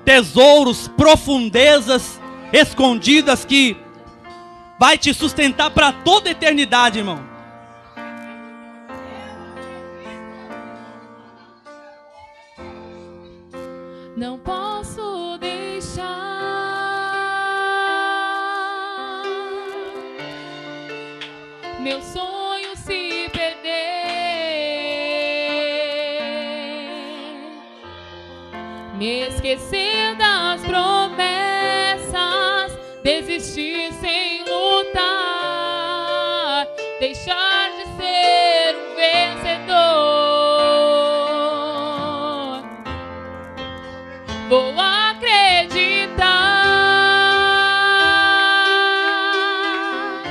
tesouros, profundezas escondidas que vai te sustentar para toda a eternidade, irmão. Não posso deixar meu sonho se perder, me esquecer das promessas, desistir sem lutar, deixar de ser um vencedor. Vou acreditar,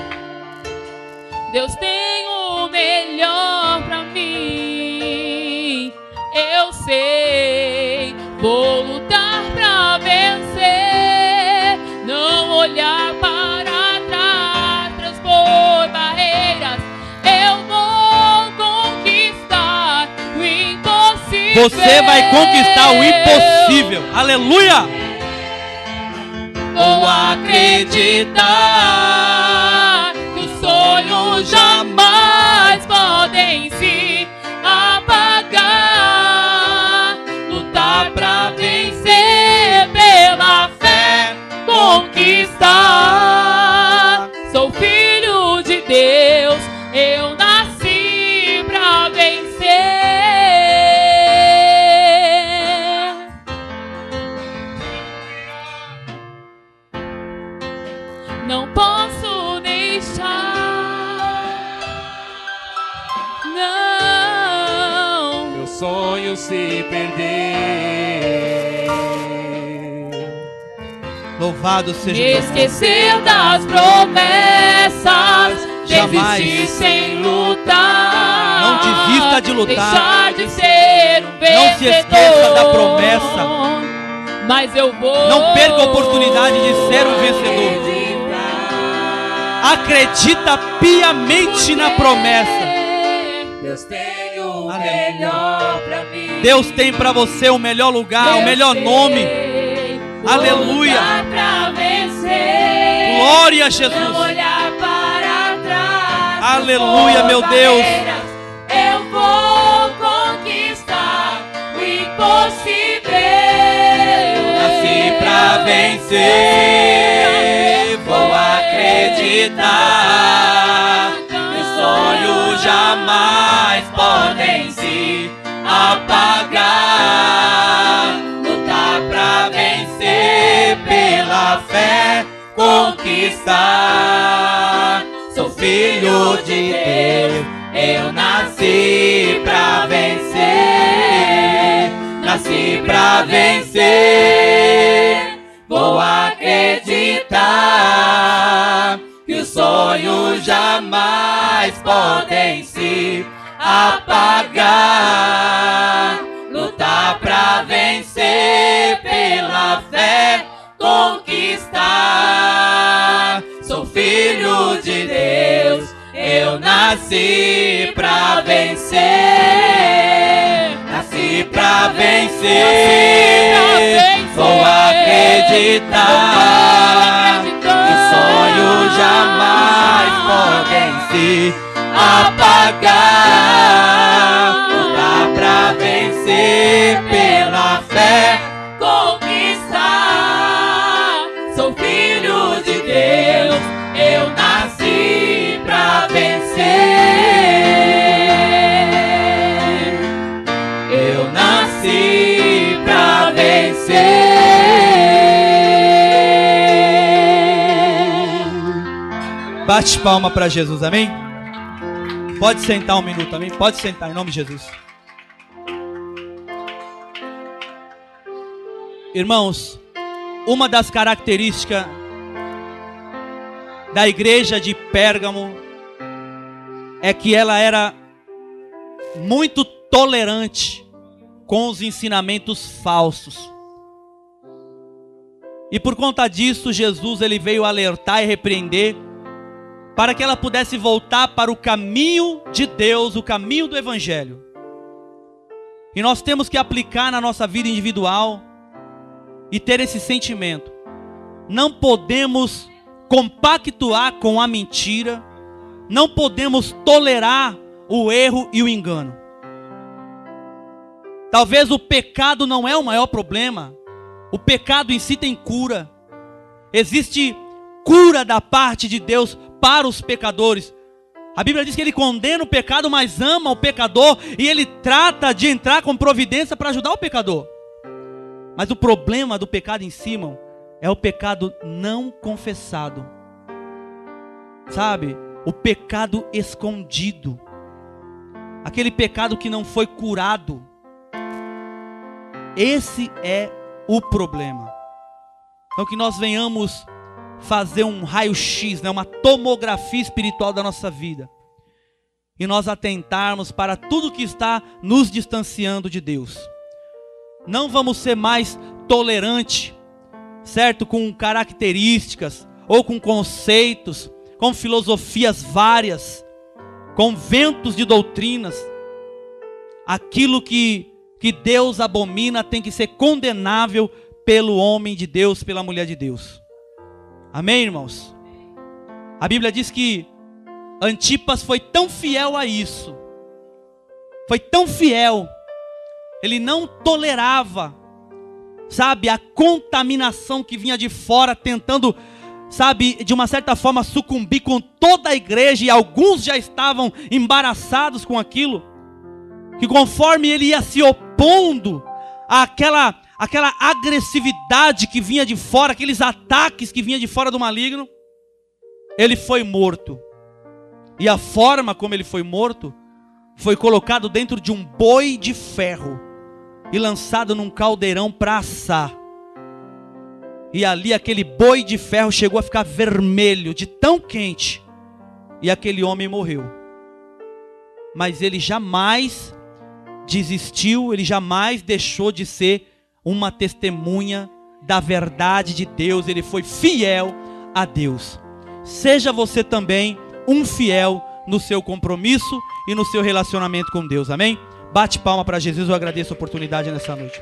Deus tem o melhor pra mim, eu sei. Vou lutar pra vencer, não olhar para trás, transpor barreiras. Eu vou conquistar o impossível. Você vai conquistar o impossível. Aleluia! Vou acreditar que os sonhos jamais podem se apagar. Lutar pra vencer, pela fé conquistar. Sou filho de Deus, eu nasci pra vencer. Não posso deixar, não, meu sonho se perder. Louvado seja me Deus. esquecer das promessas, Jamais. desistir sem lutar, Não desista de lutar. deixar de ser um vencedor. Não se esqueça da promessa. Mas eu vou. Não perca a oportunidade de ser um vencedor. Acredita piamente na promessa. Deus tem o Aleluia. melhor pra mim. Deus tem para você o melhor lugar, o melhor nome. Aleluia. Pra vencer, Glória a não Jesus. olhar para trás. Aleluia, meu Deus. Eu vou conquistar o impossível. Nasci pra vencer, vou acreditar. Meus sonhos jamais podem se apagar. Lutar pra vencer, pela fé conquistar. Sou filho de Deus, eu nasci pra vencer. Nasci pra vencer. Vou acreditar que os sonhos jamais podem se apagar. Lutar pra vencer, pela fé conquistar. Sou filho de Deus, eu nasci pra vencer. Nasci pra vencer. Vou acreditar que os sonhos jamais podem se apagar. Lutar pra vencer, pela fé conquistar. Sou filho de Deus, eu nasci pra vencer. Eu nasci pra vencer. Bate palma para Jesus, amém? Pode sentar um minuto, amém? Pode sentar, em nome de Jesus. Irmãos, uma das características da igreja de Pérgamo é que ela era muito tolerante com os ensinamentos falsos. E por conta disso, Jesus ele veio alertar e repreender para que ela pudesse voltar para o caminho de Deus, o caminho do Evangelho. E nós temos que aplicar na nossa vida individual e ter esse sentimento. Não podemos compactuar com a mentira, não podemos tolerar o erro e o engano. Talvez o pecado não é o maior problema. O pecado em si tem cura. Existe cura da parte de Deus para os pecadores. A Bíblia diz que Ele condena o pecado, mas ama o pecador, e Ele trata de entrar com providência para ajudar o pecador. Mas o problema do pecado em si, irmão, é o pecado não confessado. Sabe? O pecado escondido. Aquele pecado que não foi curado. Esse é o problema. Então que nós venhamos fazer um raio-x, né, uma tomografia espiritual da nossa vida. E nós atentarmos para tudo que está nos distanciando de Deus. Não vamos ser mais tolerantes, certo? Com características, ou com conceitos, com filosofias várias, com ventos de doutrinas. Aquilo que Deus abomina tem que ser condenável pelo homem de Deus, pela mulher de Deus. Amém, irmãos? A Bíblia diz que Antipas foi tão fiel a isso. Foi tão fiel. Ele não tolerava, sabe, a contaminação que vinha de fora, tentando, sabe, de uma certa forma sucumbir com toda a igreja. E alguns já estavam embaraçados com aquilo. Que conforme ele ia se opondo àquela agressividade que vinha de fora, aqueles ataques que vinha de fora do maligno, ele foi morto. E a forma como ele foi morto, foi colocado dentro de um boi de ferro e lançado num caldeirão para assar. E ali aquele boi de ferro chegou a ficar vermelho, de tão quente. E aquele homem morreu. Mas ele jamais desistiu, ele jamais deixou de ser uma testemunha da verdade de Deus. Ele foi fiel a Deus. Seja você também um fiel no seu compromisso e no seu relacionamento com Deus, amém? Bate palma para Jesus, eu agradeço a oportunidade nessa noite.